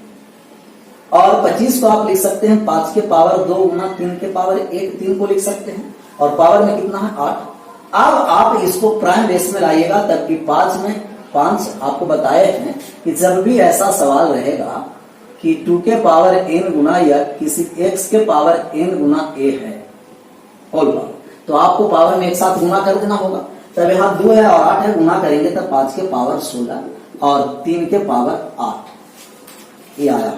और 25 को आप लिख सकते हैं 5 के पावर 2 गुना 3 के पावर 1, 3 को लिख सकते हैं, और पावर में कितना है 8। अब आप इसको प्राइम बेस में लाइएगा, तब कि 5 में 5 आपको बताए हैं कि जब भी ऐसा सवाल रहेगा कि 2 के पावर n गुना या किसी x के पावर n गुना a है होल पावर, तो आपको पावर में एक साथ गुना कर देना होगा। तब यहाँ 2 है और 8 है, गुना करेंगे तब 5 के पावर 16 और 3 के पावर 8 ये आया।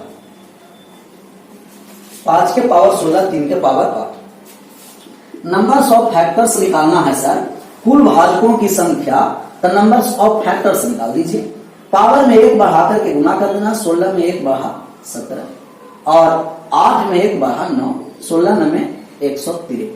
5 के पावर 16, 3 के पावर 8। नंबर्स ऑफ फैक्टर्स निकालना है सर, कुल भाजकों की संख्या, तो नंबर्स ऑफ फैक्टर्स निकाल दीजिए। पावर में 1 बढ़ा करके गुना कर देना, 16 में 1 बढ़ा 17 और 8 में 1 बढ़ा 9, 16 में 153।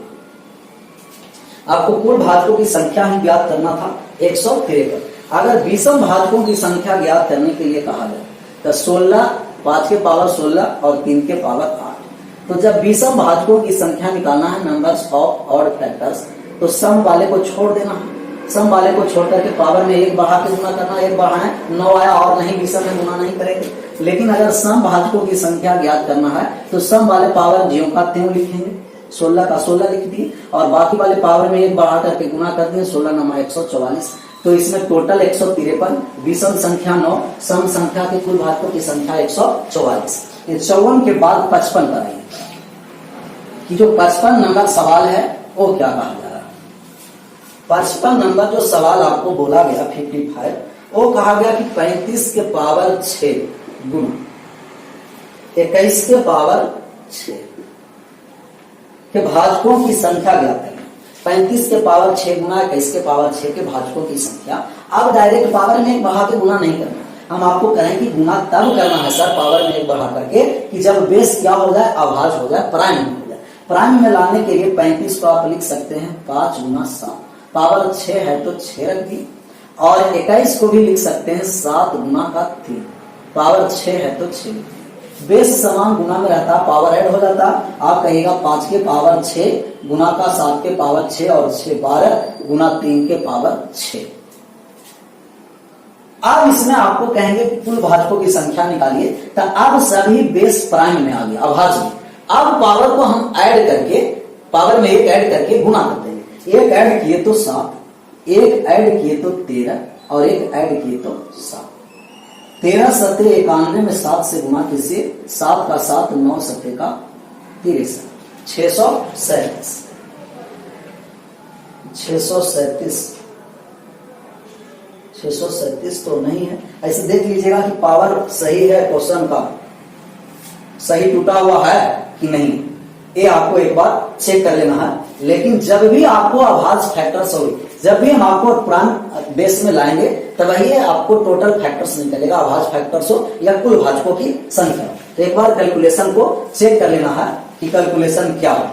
आपको कुल भाजकों की संख्या ही ज्ञात करना था 153। अगर विषम भाजकों की संख्या ज्ञात करने के लिए कहा जाए तो 16, 5 के पावर 16 और 3 के पावर 8। तो जब विषम भाजकों की संख्या निकालना है नंबर्स ऑफ ऑड फैक्टर्स, तो सम वाले को छोड़ देना है, सम वाले को छोड़ करके पावर में 1 बढ़ा के गुना करना, 1 बढ़ाएं 9 आया, और नहीं विषम में गुना नहीं करेंगे। लेकिन अगर सम भाजकों की संख्या ज्ञात करना है तो सम वाले पावर ज्यों का त्यों लिखेंगे, 16 का 16 लिख दिए और बाकी वाले पावर में 1 बढ़ा करके गुना कर दिए, 16 9 144। तो इसमें टोटल 153, विषम संख्या 9, सम संख्या के कुल भाजकों की संख्या 144। 54 के बाद 55 पर आइए कि जो 55 नंबर सवाल है वो क्या कहा जा रहा है। 55 नंबर जो सवाल आपको बोला गया 55, वो कहा गया कि 35 के पावर 6 गुना 21 के पावर 6 के भाजकों की संख्या ज्ञात करें। 35 के पावर 6 गुना 21 के पावर 6 के भाजकों की संख्या। अब डायरेक्ट पावर में 1 बढ़ा के गुना नहीं करना, हम आपको कहें कि गुना तब करना है सर पावर में 1 बढ़ा करके कि जब बेस क्या हो जाए, अभाज्य हो जाए, प्राइम हो जाए। प्राइम में लाने के लिए 35 को आप लिख सकते हैं 5 गुना 7, पावर 6 है तो 6 रख दी, और 21 को भी लिख सकते हैं 7 गुना का 3, पावर 6 है तो 6। बेस समान गुना में रहता, पावर ऐड हो जाता, आप कहिएगा 5 के पावर 6 गुना का 7 के पावर 6 और 6 12 गुना 3 के पावर 6। अब इसमें आपको कहेंगे कुल भाजकों की संख्या निकालिए, तो अब सभी बेस प्राइम में आ गया, अभाज्य में। अब पावर को हम ऐड करके, पावर में 1 ऐड करके गुना कर देंगे। 1 ऐड किए तो 7, 1 ऐड किए तो 13 और 1 ऐड किए तो 7। 13 17 91 में 7 से गुना कीजिए, 7 का 7 9 7 का 63, 637 637 तो नहीं है। ऐसे देख लीजिएगा कि पावर सही है, क्वेश्चन का सही टूटा हुआ है कि नहीं, ये आपको एक बार चेक कर लेना है। लेकिन जब भी आपको अभाज्य फैक्टर्स होगी, जब भी हम आपको प्राइम बेस में लाएंगे तब ही आपको टोटल फैक्टर्स निकलेगा, अभाज्य फैक्टर्स हो या कुल भाजकों की संख्या। तो एक बार कैलकुलेशन को चेक कर लेना है कि कैलकुलेशन क्या हो,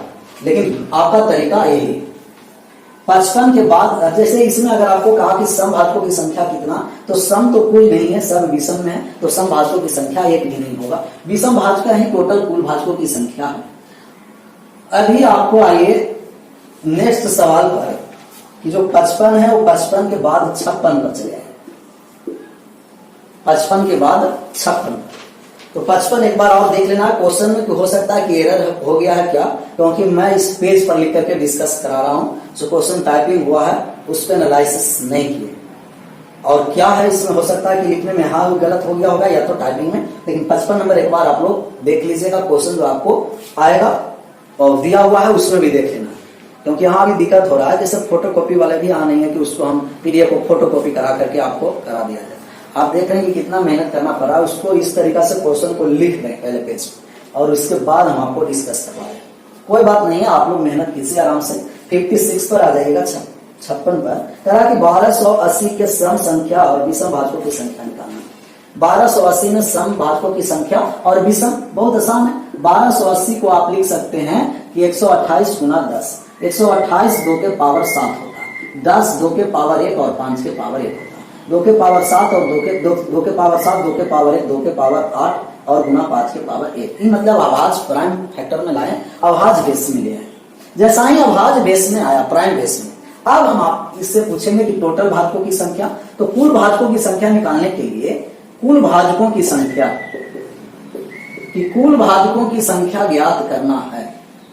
लेकिन आपका तरीका यही 55 के बाद, जैसे इसमें अगर आपको कहा कि सम भाजकों की संख्या कितना, तो सम तो कोई नहीं है, सब विषम में है, तो सम भाजकों की संख्या 1 भी नहीं होगा। विषम भाजक ही टोटल कुल भाजकों की संख्या है। अभी आपको आइए नेक्स्ट सवाल पर कि जो 55 है वो 55 के बाद 56 बच गए, 55 के बाद 56। तो 55 एक बार और देख लेना क्वेश्चन में, हो सकता है कि एरर हो गया है क्या, क्योंकि मैं इस पेज पर लिख करके डिस्कस करा रहा हूं, जो क्वेश्चन टाइपिंग हुआ है उस पर एनालिसिस नहीं किए। और क्या है इसमें, हो सकता है कि लिखने में हाँ गलत हो गया होगा या तो टाइपिंग में, लेकिन 55 नंबर एक बार आप लोग देख लीजिएगा, क्वेश्चन जो आपको आएगा और दिया हुआ है उसमें भी देख लेना, क्योंकि यहाँ भी दिक्कत हो रहा है। जैसे फोटोकॉपी वाले भी यहाँ नहीं है कि उसको हम पीडीएफ को फोटोकॉपी करा करके आपको करा दिया जाए। आप देख रहे हैं कि कितना मेहनत करना पड़ा, उसको इस तरीका से क्वेश्चन को लिख दें पहले पेज पे, और उसके बाद हम आपको डिस्कस करवा रहे हैं। कोई बात नहीं है, आप लोग मेहनत कीजिए आराम से। 56 पर आ जाएगा, 56 पर कहा कि 1280 के सम संख्या और विषम भाजकों की संख्या निकालना। 1280 में सम भाजकों की संख्या और विषम बहुत आसान है। 1280 को आप लिख सकते हैं कि 128 गुना 10, 128 2 के पावर 7 होता है, 10 2 के पावर 1 और 5 के पावर 1 होता है, 2 के पावर 7 और 2 के पावर 7, 2 के पावर 1, 2 के पावर 8 और गुना 5 के पावर 1। ये मतलब अभाज्य प्राइम फैक्टर में लाए, अभाज्य बेस में लिए। जैसा ही अभाज्य बेस में आया, प्राइम बेस में, अब हम आप इससे पूछेंगे कि टोटल भाजकों की संख्या। तो कुल भाजकों की संख्या निकालने के लिए कुल भाजकों की संख्या, कि कुल भाजकों की संख्या ज्ञात करना है।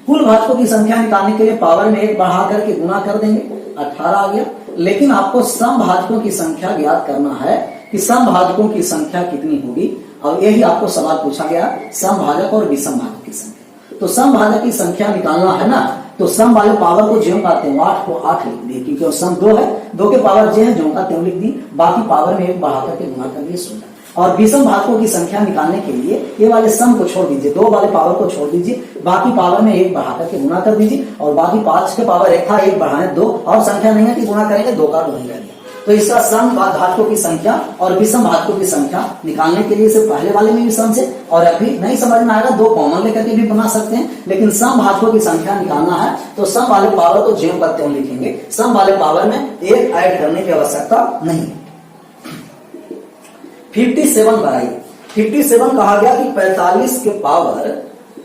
कुल भाजकों की संख्या निकालने के लिए पावर में 1 बढ़ा करके गुना कर देंगे, 18 आ गया। लेकिन आपको सम भाजकों की संख्या ज्ञात करना है कि सम भाजकों की संख्या कितनी होगी, और यही आपको सवाल पूछा गया, सम भाजक और विषम भाजक की संख्या। तो सम भाजक की संख्या निकालना है ना, तो सम वाले पावर को ज्यों का त्यों 8 को 8 लिख दिए, क्योंकि सम 2 है, 2 के पावर जो है ज्यों का त्यों लिख दी, बाकी पावर में 1 बढ़ा करके गुना कर दिए 16। और विषम भाजकों की संख्या निकालने के लिए ये वाले सम को छोड़ दीजिए, 2 वाले पावर को छोड़ दीजिए, बाकी पावर में 1 बढ़ा करके गुना कर दीजिए, और बाकी 5 के पावर 1 था, 1 बढ़ाए 2, और संख्या नहीं है कि गुना करेंगे, 2 का 2 ही रह गया। तो इसका सम भाजकों की संख्या और विषम भाजकों की संख्या निकालने के लिए सिर्फ पहले वाले में भी सम से, और अभी नहीं समझ में आएगा 2 कॉमन लेकर के भी बना सकते हैं, लेकिन सम भाजकों की संख्या निकालना है तो सम वाले पावर को ज्यों का त्यों लिखेंगे, सम वाले पावर में 1 ऐड करने की आवश्यकता नहीं। 57 पर आइए। 57 कहा गया कि 45 के पावर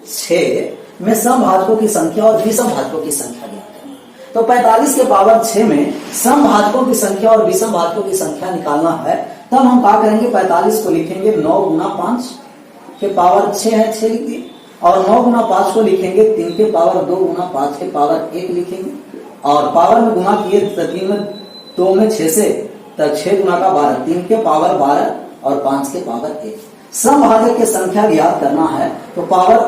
6 में सम भाजकों की संख्या और विषम भाजकों की संख्या ज्ञात करना। तो 45 के पावर 6 में सम भाजकों की संख्या और विषम भाजकों की संख्या निकालना है, तब हम क्या करेंगे, 45 को लिखेंगे 9 गुना 5 के पावर 6 है, 6 लिख दिए, और 9 गुना 5 को लिखेंगे 3 के पावर 2 गुना 5 के पावर 1 लिखेंगे, और पावर में गुना किए 3 में 2 में 6 से, तब 6 गुना का 12, 3 के पावर 12 और 5 के पावर 1। सम भाजक की संख्या ज्ञात करना है, तो पावर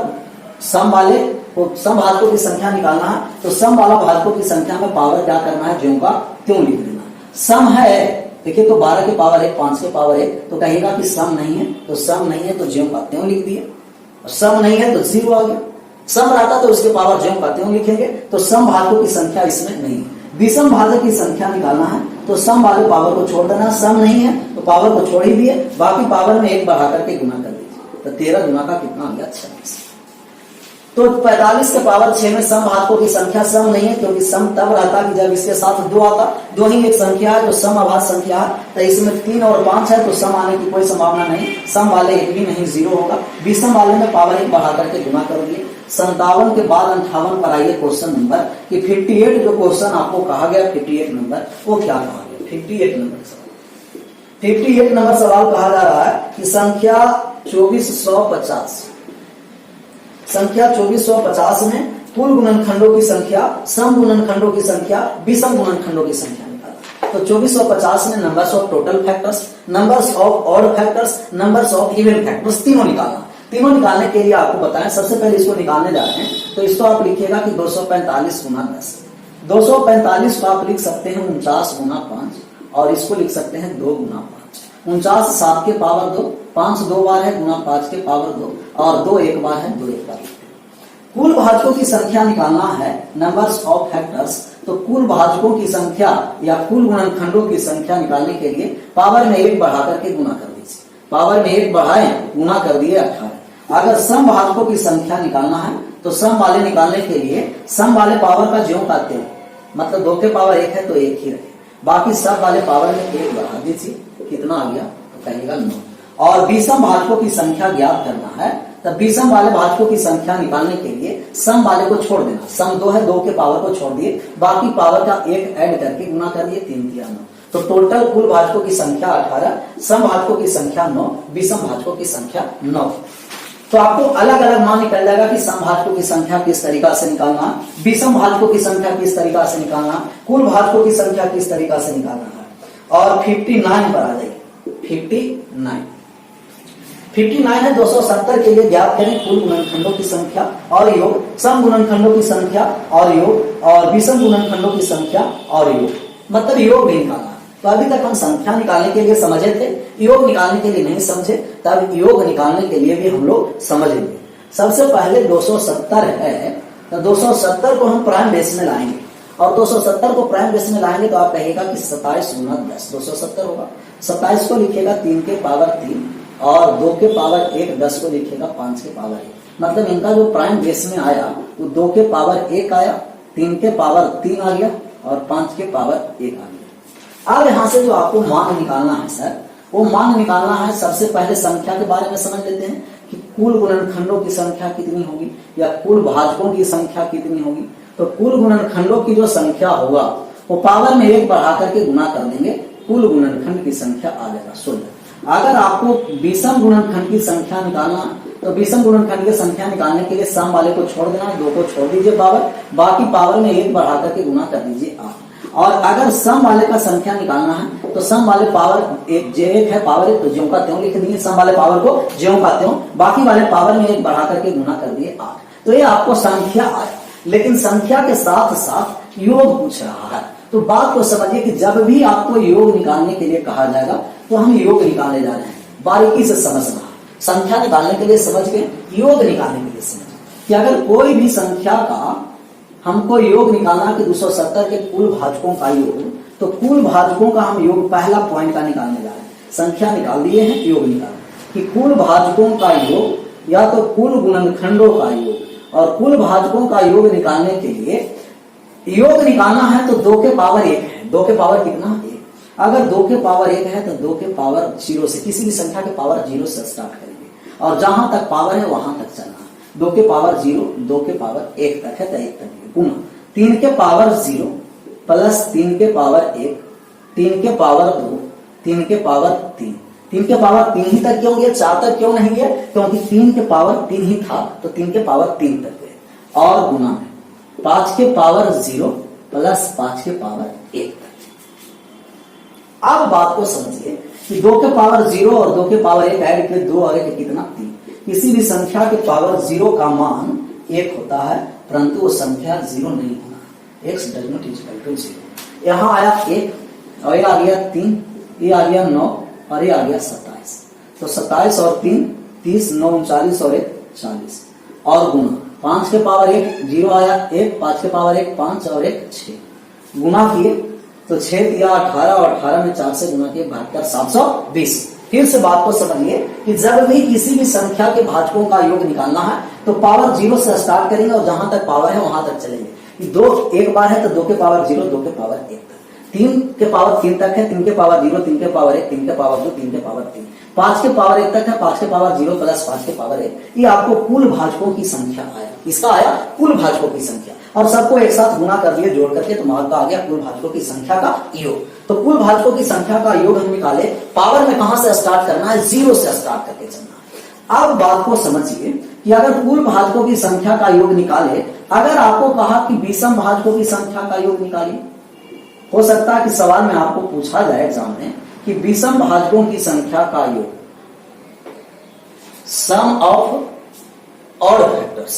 सम वाले को, सम भाजकों की संख्या निकालना है, तो सम वाला भाजकों की संख्या में पावर क्या करना है, ज्यों का त्यों लिख देना। सम है, देखिए तो 12 के पावर 1, 5 के पावर 1, तो कहेगा कि सम नहीं है, तो सम नहीं है तो ज्यों का त्यों लिख दिए, और सम नहीं है तो 0 आ गया। सम रहता तो उसके पावर ज्यों का त्यों लिखेंगे, तो सम भाजकों की संख्या इसमें नहीं है। विषम भाजक की संख्या निकालना है, तो सम वाले पावर को छोड़ देना, सम नहीं है तो पावर को छोड़ ही दिए, बाकी पावर में 1 बढ़ा करके गुना कर दीजिए, तो 13 गुना का कितना आ गया 26। तो 45 के पावर 6 में सम भाजकों की संख्या सम नहीं है, क्योंकि सम तब रहता कि जब इसके साथ 2 आता, 2 ही एक संख्या है जो सम अभाज्य संख्या है, तो इसमें 3 और 5 है तो सम आने की कोई संभावना नहीं, सम वाले एक भी नहीं, 0 होगा। विषम वाले में पावर 1 बढ़ा करके गुना कर दिए। 57 के बाद 58 पर आइए क्वेश्चन नंबर कि 58 जो क्वेश्चन आपको कहा गया 58 नंबर, वो क्या कहा गया 58 नंबर सवाल। 58 नंबर सवाल कहा जा रहा है कि संख्या 2450 में कुल गुणनखंडों की संख्या, सम गुणनखंडों की संख्या, विषम गुणनखंडों की संख्या निकाला। तो 2450 में numbers of total factors, numbers of odd factors, numbers of even factors, तीनों निकालना। तीनों निकालने के लिए आपको बताएं, सबसे पहले इसको निकालने जा रहे हैं, तो इसको आप लिखिएगा कि 245 गुना 10। 245 को आप लिख सकते हैं 49 गुना 5, और इसको लिख सकते हैं 2 गुना 5। 49 7 के पावर 2, 5 2 बार है गुना 5 के पावर 2, और 2 1 बार है 2 1 बार। कुल भाजकों की संख्या निकालना है, नंबर्स ऑफ फैक्टर्स, तो कुल भाजकों की संख्या या कुल गुणनखंडों की संख्या निकालने के लिए पावर में 1 बढ़ा करके गुना कर दीजिए। पावर में 1 बढ़ाए गुना कर दिए 18। अगर सम भाजकों की संख्या निकालना है तो सम वाले निकालने के लिए सम वाले पावर का ज्यों का त्यों, मतलब 2 के पावर 1 है तो 1 ही रहे, बाकी सब वाले पावर में 1 बढ़ा दीजिए, कितना आ गया तो कहिएगा 9। और विषम भाजकों की संख्या ज्ञात करना है, तब विषम वाले भाजकों की संख्या निकालने के लिए सम वाले को छोड़ देना। सम 2 है, 2 के पावर को छोड़ दिए, बाकी पावर का 1 ऐड करके गुना कर दिए, 3 3 9। तो टोटल कुल भाजकों की संख्या 18, सम भाजकों की संख्या 9, विषम भाजकों की संख्या 9। तो आपको अलग अलग मान निकल जाएगा कि सम भाजकों की संख्या किस तरीका से निकालना, विषम भाजकों की संख्या किस तरीका से निकालना, कुल भाजकों की संख्या किस तरीका से निकालना है। और 59 पर आ जाइए। 59 है 270 के लिए ज्ञात करें कुल गुणनखंडों की संख्या और योग, सम गुणनखंडों की संख्या और योग, और विषम गुणनखंडों की संख्या और योग, मतलब योग भी निकालना। तो अभी तक हम संख्या निकालने के लिए समझे थे, योग निकालने के लिए नहीं समझे, तब योग निकालने के लिए भी हम लोग समझेंगे। सबसे पहले 270 है, तो 270 को हम प्राइम बेस में लाएंगे, और 270 को प्राइम बेस में लाएंगे तो आप कहेगा कि 27 गुना 10 270 होगा। 27 को लिखेगा 3 के पावर 3, और 2 के पावर 1, 10 को लिखेगा 5 के पावर 1। मतलब इनका जो प्राइम बेस में आया वो 2 के पावर 1 आया, 3 के पावर 3 आ गया, और 5 के पावर 1 आ गया। अब यहां से जो आपको मान निकालना है सर, वो मान निकालना है, सबसे पहले संख्या के बारे में समझ लेते हैं कि कुल गुणनखंडों की संख्या कितनी होगी या कुल भाजकों की संख्या कितनी होगी। तो कुल गुणनखंडों की जो संख्या होगा वो पावर में 1 बढ़ा करके गुना कर देंगे, कुल गुणनखंड की संख्या आ जाएगा 16। अगर आपको विषम गुणनखंड की संख्या निकालना, तो विषम गुणनखंड की संख्या निकालने के लिए सम वाले को छोड़ देना, 2 को छोड़ दीजिए पावर, बाकी पावर में 1 बढ़ा करके गुना कर दीजिए 8। और अगर सम वाले का संख्या निकालना है तो सम वाले पावर 1 j1 है, पावर 1 तो ज्यों का त्यों लिख दिए, सम वाले पावर को ज्यों का त्यों, बाकी वाले पावर में 1 बढ़ा करके गुना कर दिए 8। तो ये आपको संख्या आया, लेकिन संख्या के साथ साथ योग पूछ रहा है। तो बात को समझिए कि जब भी आपको योग निकालने के लिए कहा जाएगा तो हम योग निकालने जा रहे हैं, बारीकी से समझना। संख्या निकालने के लिए समझ गए, योग निकालने के लिए समझ कि अगर कोई भी संख्या का हमको योग निकालना कि 270 के कुल भाजकों का योग, तो कुल भाजकों का हम योग पहला पॉइंट का निकालने जा रहे हैं। संख्या निकाल दिए हैं, योग निकाल कि कुल भाजकों का योग या तो कुल गुणनखंडों का योग, और कुल भाजकों का योग निकालने के लिए योग निकालना है तो 2 के पावर 1 है, 2 के पावर कितना 1। अगर 2 के पावर 1 है तो 2 के पावर 0 से, किसी भी संख्या के पावर 0 से स्टार्ट करेंगे, और जहां तक पावर है वहां तक चलना। 2 के पावर 0, 2 के पावर 1 तक है तो 1 तक गुना, 3 के पावर 0 प्लस 3 के पावर 1, 3 के पावर 2, 3 के पावर 3, 3 के पावर 3 ही तक क्यों गया, 4 तक क्यों नहीं गया, क्योंकि 3 के पावर 3 ही था, तो 3 के पावर 3 तक गए, और गुना में 5 के पावर 0 प्लस 5 के पावर 1 तक। अब बात को समझिए कि 2 के पावर 0 और 2 के पावर 1 ऐड किए 2 और 1 कितना 3। किसी भी संख्या के पावर 0 का मान 1 होता है, परंतु वो संख्या 0 नहीं होना, x does not equal to 0। यहाँ आया 1 और ये आ गया 3, ये आ गया 9 और ये आ गया 27। तो 27 और 3 30, 9 39 और 1 40, और गुना 5 के पावर 1 0 आया 1, 5 के पावर 1 5 और 1 6, गुना किए तो 6 दिया 18 और 18 में 4 से गुना किए 72 720। फिर से बात को समझिए कि जब भी किसी भी संख्या के भाजकों का योग निकालना है तो पावर 0 से स्टार्ट करेंगे और जहां तक पावर है वहां तक चलेंगे। 2 एक बार है तो 2 के पावर 0, 2 के पावर 1 तक, 3 के पावर 3 तक है, 3 के पावर 0, 3 के पावर 1, 3 के पावर 2, 3 के पावर 3, 5 के पावर 1 तक है, 5 के पावर 0 प्लस 5 के पावर 1। ये आपको कुल भाजकों की संख्या आया, इसका आया कुल भाजकों की संख्या, और सबको एक साथ गुना कर दिए जोड़ करके, तो आपका आ गया कुल भाजकों की संख्या का योग। तो कुल भाजकों की संख्या का योग हम निकाले, पावर में कहां से स्टार्ट करना है, 0 से स्टार्ट करके चलना है। अब बात को समझिए कि अगर कुल भाजकों की संख्या का योग निकाले, अगर आपको कहा कि विषम भाजकों की संख्या का योग निकालिए, हो सकता है कि सवाल में आपको पूछा जाए एग्जाम में कि विषम भाजकों की संख्या का योग, sum of odd factors,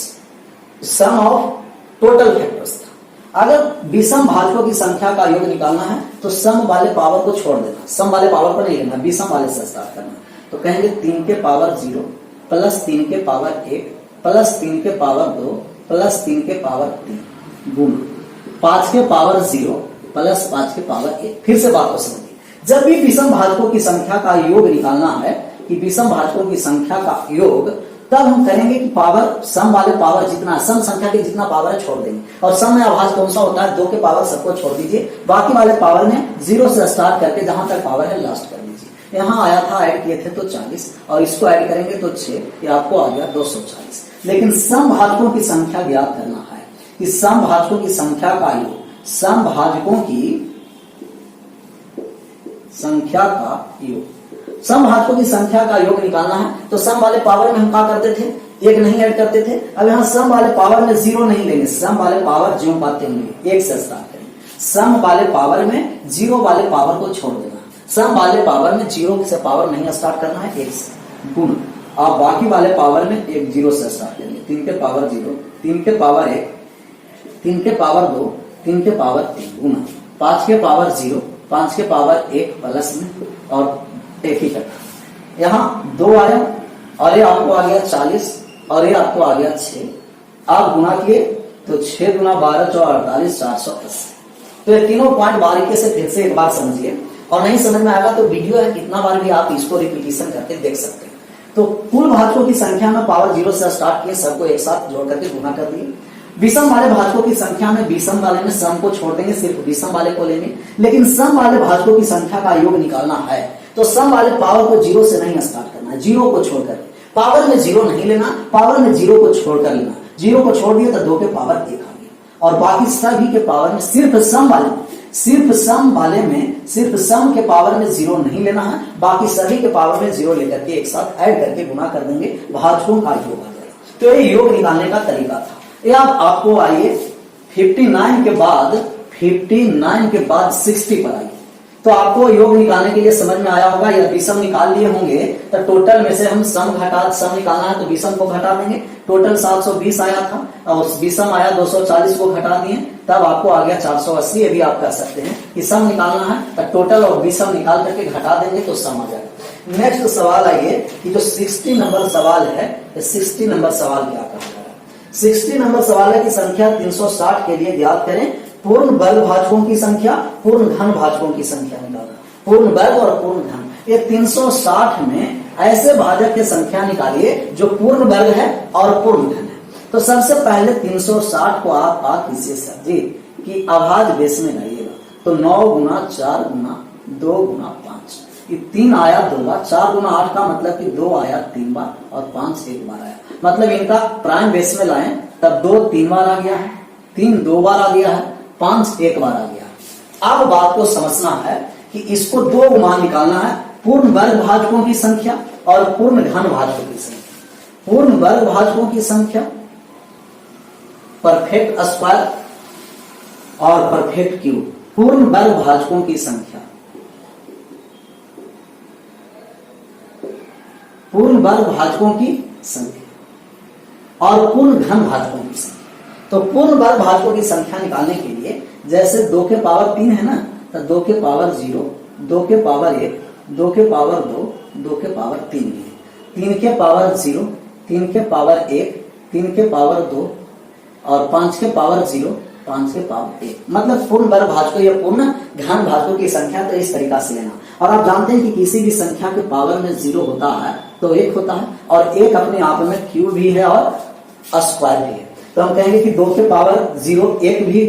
sum of total factors था। अगर विषम भाजकों की संख्या का योग निकालना है तो सम वाले पावर को छोड़ देना, सम वाले पावर को नहीं लेना, विषम वाले से स्टार्ट करना। तो कहेंगे 3 के पावर 0 प्लस 3 के पावर 1 प्लस 3 के पावर 2 प्लस 3 के पावर 3 गुण 5 के पावर 0 प्लस 5 के पावर 1। फिर से बात को समझिए, जब भी विषम भाजकों की संख्या का योग निकालना है कि विषम भाजकों की संख्या का योग, तब हम करेंगे कि पावर, सम वाले पावर जितना, सम संख्या के जितना पावर है छोड़ देंगे। और सम में अभाज्य कौन सा होता है, 2 के पावर सबको छोड़ दीजिए, बाकी वाले पावर में 0 से स्टार्ट करके जहां तक पावर है लास्ट कर दीजिए। यहां आया था, ऐड किए थे तो 40, और इसको ऐड करेंगे तो 6, ये आपको आ गया 240। लेकिन सम भाजकों की संख्या ज्ञात करना है कि सम भाजकों की संख्या का योग, सम भाजकों की संख्या का योग, सम भाजकों की संख्या का योग निकालना है तो सम वाले पावर में हम क्या करते थे, 1 नहीं ऐड करते थे। अब यहाँ सम वाले पावर में 0 नहीं लेंगे, सम वाले पावर ज्यों पाते होंगे 1 से स्टार्ट करेंगे। सम वाले पावर में 0 वाले पावर को छोड़ देना, सम वाले पावर में 0 से पावर नहीं स्टार्ट करना है, 1 से गुण, आप बाकी वाले पावर में 1 0 से स्टार्ट करेंगे। 3 के पावर 0, 3 के पावर 1, 3 के पावर 2, 3 के पावर 3 गुना 5 के पावर 0, 5 के पावर 1 प्लस में और 1 ही कटा। यहाँ 2 आया और ये आपको आ गया 40 और ये आपको आ गया 6। आप गुना किए तो 6 गुना 12 4 48 480। तो ये तीनों पॉइंट बारीकी से फिर से एक बार समझिए, और नहीं समझ में आएगा तो वीडियो है, कितना बार भी आप इसको रिपीटिशन करके देख सकते हैं। तो कुल भाजकों की संख्या में पावर 0 से स्टार्ट किए, सबको एक साथ जोड़ करके गुना कर दिए। विषम वाले भाजकों की संख्या में विषम वाले में सम को छोड़ देंगे, सिर्फ विषम वाले को लेंगे। लेकिन सम वाले भाजकों की संख्या का योग निकालना है तो सम वाले पावर को 0 से नहीं स्टार्ट करना है, 0 को छोड़कर, पावर में 0 नहीं लेना, पावर में 0 को छोड़कर लेना। 0 को छोड़ दिया तो 2 के पावर 1 आ गया, और बाकी सभी के पावर में सिर्फ सम वाले, सिर्फ सम वाले में, सिर्फ सम के पावर में 0 नहीं लेना है, बाकी सभी के पावर में 0 लेकर के एक साथ ऐड करके गुना कर देंगे, भाजकों का योग आ जाएगा। तो ये योग निकालने का तरीका था। ये आपको आइए 59 के बाद 60 पर आइए, तो आपको योग निकालने के लिए समझ में आया होगा, या विषम निकाल लिए होंगे तो टोटल में से हम सम निकालना है तो विषम को घटा देंगे। टोटल 720 आया था और विषम आया 240 को घटा दिए, तब आपको आ गया 480। ये भी आप कर सकते हैं कि सम निकालना है तो टोटल और विषम निकाल करके घटा देंगे तो सम आ जाएगा। नेक्स्ट सवाल आइए कि जो 60 नंबर सवाल है, 60 नंबर सवाल क्या कहा जा रहा है। 60 नंबर सवाल है कि संख्या 360 के लिए ज्ञात करें पूर्ण वर्ग भाजकों की संख्या, पूर्ण घन भाजकों की संख्या निकालना। पूर्ण वर्ग और पूर्ण घन, ये 360 में ऐसे भाजक की संख्या निकालिए जो पूर्ण वर्ग है और पूर्ण घन है। तो सबसे पहले 360 को आप किससे समझिए कि अभाज्य बेस में लाइएगा, तो 9 गुना 4 गुना 2 गुना 5, ये 3 आया 2 बार, 4 गुना 8 का मतलब कि 2 आया 3 बार और 5 1 बार आया। मतलब इनका प्राइम बेस में लाएं तब 2 3 बार आ गया है, 3 2 बार आ गया है, 5 1 बार आ गया। अब बात को समझना है कि इसको 2 मान निकालना है, पूर्ण वर्ग भाजकों की संख्या और पूर्ण घन भाजकों की संख्या। पूर्ण वर्ग भाजकों की संख्या, परफेक्ट स्क्वायर और परफेक्ट क्यूब। पूर्ण वर्ग भाजकों की संख्या, पूर्ण वर्ग भाजकों की संख्या और पूर्ण घन भाजकों की संख्या। तो पूर्ण वर्ग भाजकों की संख्या निकालने के लिए जैसे 2 के पावर 3 है ना, तो 2 के पावर 0, 2 के पावर 1, 2 के पावर 2, 2 के पावर 3 लिए, 3 के पावर 0, 3 के पावर 1, 3 के पावर 2 और 5 के पावर 0, 5 के पावर 1, मतलब पूर्ण वर्ग भाजकों या पूर्ण घन भाजकों की संख्या तो इस तरीका से लेना। और आप जानते हैं कि किसी भी संख्या के पावर में 0 होता है तो 1 होता है, और 1 अपने आप में क्यूब भी है और स्क्वायर भी है। तो हम कहेंगे कि 2 के पावर 0 1 भी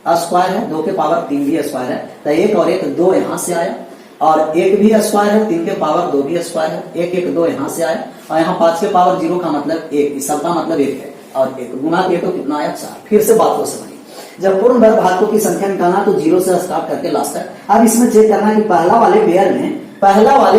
स्क्वायर है, 2 के पावर 3 भी स्क्वायर है, तो 1 और 1 2 यहां से आया, और 1 भी स्क्वायर है, 3 के पावर 2 भी स्क्वायर है, 1 1 2 यहां से आया, और यहाँ 5 के पावर 0 का मतलब 1, इस सब का मतलब 1 है, और 1 गुना के तो कितना आया 4। फिर से बात को समझिए, जब पूर्ण वर्ग भाजकों की संख्या निकालना तो 0 से स्टार्ट करके लास्ट तक। अब इसमें चेक करना कि पहला वाले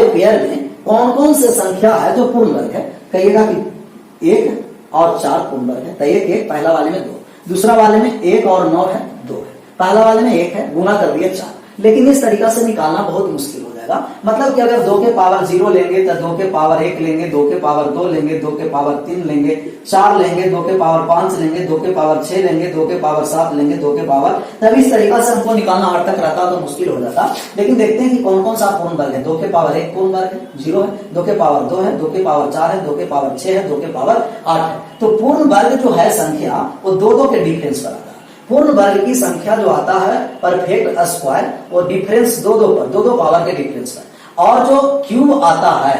पेयर में कौन कौन से संख्या है जो पूर्ण वर्ग है। कहिएगा कि 1 और 4 पूर्ण वर्ग है, तो 1 1, पहला वाले में 2, दूसरा वाले में 1 और 9 है 2 है, पहला वाले में 1 है, गुना कर दिए 4। लेकिन इस तरीका से निकालना बहुत मुश्किल हो जाएगा। मतलब कि अगर 2 के पावर 0 लेंगे तो 2 के पावर 1 लेंगे, 2 के पावर 2 लेंगे, 2 के पावर 3 लेंगे, 4 लेंगे, 2 के पावर 5 लेंगे, 2 के पावर 6 लेंगे, 2 के पावर 7 लेंगे, 2 के पावर, तब इस तरीका से हमको निकालना 8 तक रहता तो मुश्किल हो जाता। लेकिन देखते हैं कि कौन कौन सा पूर्ण वर्ग है। 2 के पावर 1 पूर्ण वर्ग है, 0 है, 2 के पावर 2 है, 2 के पावर 4 है, 2 के पावर 6 है, 2 के पावर 8 है। तो पूर्ण वर्ग जो है संख्या वो 2 के डिफरेंस पर आता है। पूर्ण वर्ग की संख्या जो आता है परफेक्ट स्क्वायर, वो डिफरेंस 2 पर, 2 पावर के डिफरेंस पर, और जो क्यूब आता है